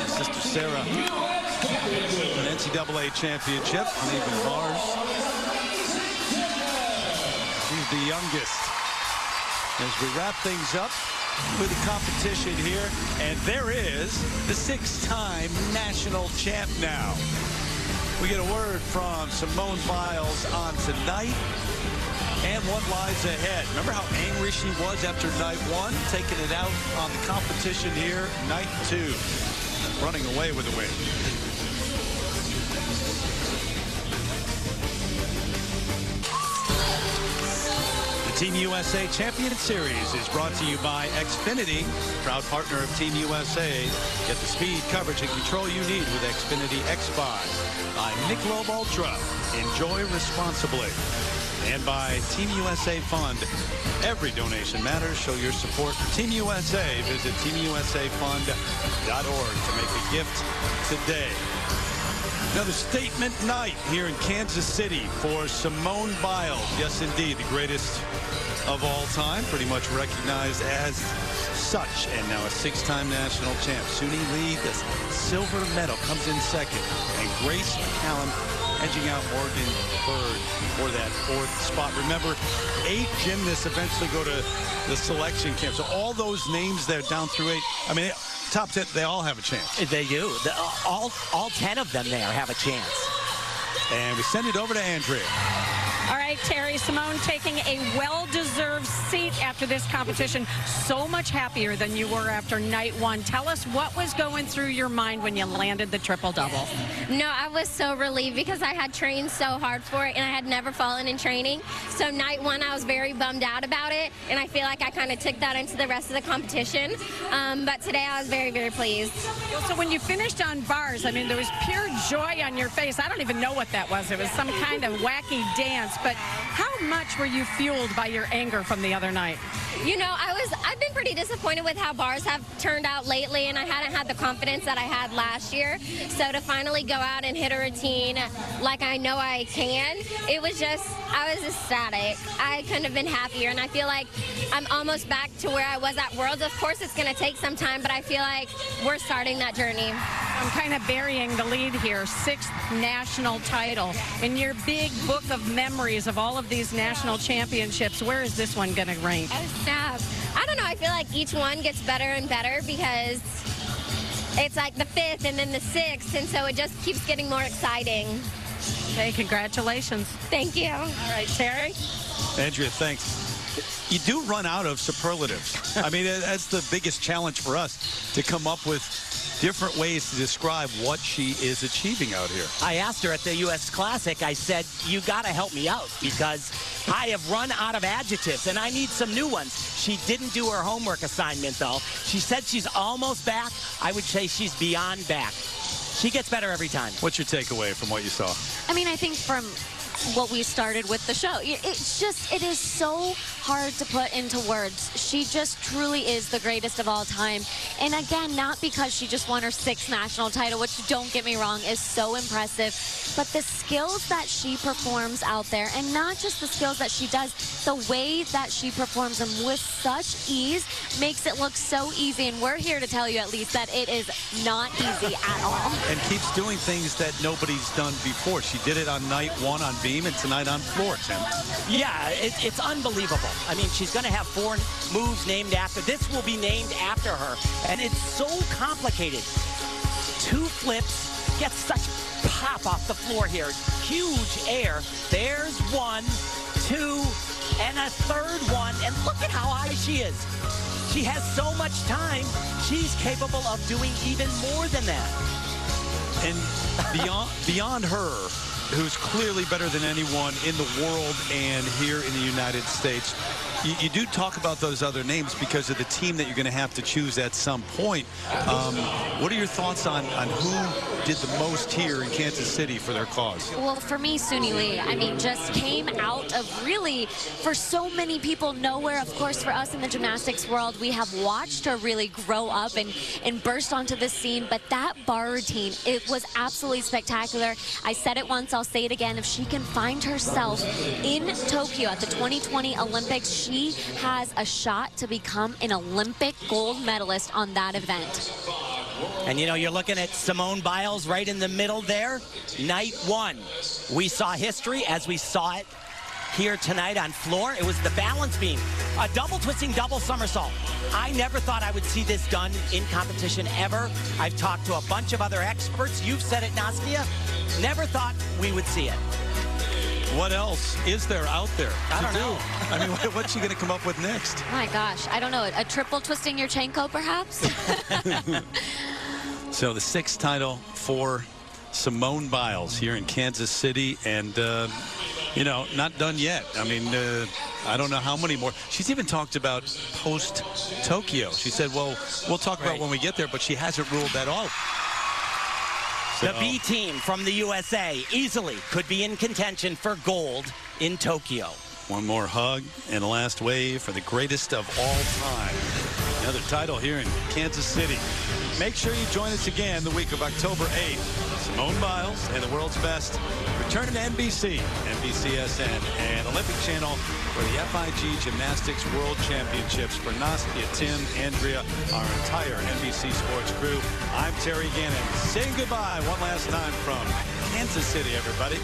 Sister Sarah, an NCAA championship, leaving bars. She's the youngest. As we wrap things up with the competition here, and there is the 6-time national champ now. We get a word from Simone Biles on tonight. And what lies ahead. Remember how angry she was after night 1? Taking it out on the competition here, night 2. Running away with the win. The Team USA Championship Series is brought to you by Xfinity, proud partner of Team USA. Get the speed, coverage, and control you need with Xfinity X5. By Michelob Ultra. Enjoy responsibly. And by Team USA Fund. Every donation matters. Show your support for Team USA. Visit teamusafund.org to make a gift today. Another statement night here in Kansas City for Simone Biles. Yes, indeed, the greatest of all time. Pretty much recognized as such. And now a 6-time national champ. Suni Lee, the silver medal, comes in second. And Grace McCallum edging out Morgan Bird for that 4th spot. Remember, 8 gymnasts eventually go to the selection camp. So all those names there down through 8, I mean, top 10, they all have a chance. They do. All 10 of them there have a chance. And we send it over to Andrea. All right, Terry, Simone taking a well-deserved seat after this competition. So much happier than you were after night 1. Tell us what was going through your mind when you landed the triple-double. No, I was so relieved because I had trained so hard for it and I had never fallen in training. So night 1, I was very bummed out about it, and I feel like I kind of took that into the rest of the competition. But today I was very, very pleased. So when you finished on bars, I mean, there was pure joy on your face. I don't even know what that was. It was some kind of wacky dance. But how much were you fueled by your anger from the other night? You know, I've been pretty disappointed with how bars have turned out lately, and I hadn't had the confidence that I had last year. So to finally go out and hit a routine like I know I can, it was just, I was ecstatic. I couldn't have been happier, and I feel like I'm almost back to where I was at Worlds. Of course, it's going to take some time, but I feel like we're starting that journey. I'm kind of burying the lead here. 6th national title. In your big book of memories of all of these national championships, where is this one going to rank? I don't know. I feel like each one gets better and better because It's like the 5th and then the 6th, and so it just keeps getting more exciting. Okay, congratulations. Thank you. All right, Terry. Andrea, thanks. You do run out of superlatives. I mean, that's the biggest challenge for us, to come up with different ways to describe what she is achieving out here. I asked her at the U.S. Classic, I said, you got to help me out because I have run out of adjectives and I need some new ones. She didn't do her homework assignment, though. She said she's almost back. I would say she's beyond back. She gets better every time. What's your takeaway from what you saw? I mean, I think from what we started with the show, it's just, it is so hard to put into words. She just truly is the greatest of all time. And again, not because she just won her 6th national title, which, don't get me wrong, is so impressive, but the skills that she performs out there, and not just the skills that she does, the way that she performs them with such ease makes it look so easy. And we're here to tell you at least that it is not easy at all. And keeps doing things that nobody's done before. She did it on night 1 on beam and tonight on floor, Tim. Yeah, it's unbelievable. I mean, she's going to have 4 moves named after. This will be named after her. And it's so complicated. 2 flips, gets such pop off the floor here. Huge air. There's 1, 2, and a 3rd one. And look at how high she is. She has so much time. She's capable of doing even more than that. And beyond her, who's clearly better than anyone in the world and here in the United States, you do talk about those other names because of the team that you're going to have to choose at some point. What are your thoughts on who did the most here in Kansas City for their cause? Well, for me, Suni Lee, I mean, just came out of really, for so many people, nowhere. Of course, for us in the gymnastics world, we have watched her really grow up and burst onto the scene. But that bar routine, it was absolutely spectacular. I said it once, I'll say it again. If she can find herself in Tokyo at the 2020 Olympics, she has a shot to become an Olympic gold medalist on that event. And, you know, you're looking at Simone Biles right in the middle there. Night 1. We saw history as we saw it here tonight on floor. It was the balance beam. A double twisting, double somersault. I never thought I would see this done in competition ever. I've talked to a bunch of other experts. You've said it, Nastia. Never thought we would see it. What else is there out there I to don't do? know. I mean, what's she going to come up with next? My gosh, I don't know. A triple twisting Yurchenko, perhaps? So the 6th title for Simone Biles here in Kansas City, and you know, not done yet. I mean, I don't know how many more. She's even talked about post-Tokyo. She said, well, we'll talk about when we get there, but she hasn't ruled that out. So, the B team from the USA easily could be in contention for gold in Tokyo. One more hug and a last wave for the greatest of all time. Another title here in Kansas City. Make sure you join us again the week of October 8th. Simone Biles and the world's best returning to NBC, NBCSN, and Olympic Channel for the FIG Gymnastics World Championships. For Nastia, Tim, Andrea, our entire NBC Sports crew, I'm Terry Gannon saying goodbye one last time from Kansas City, everybody.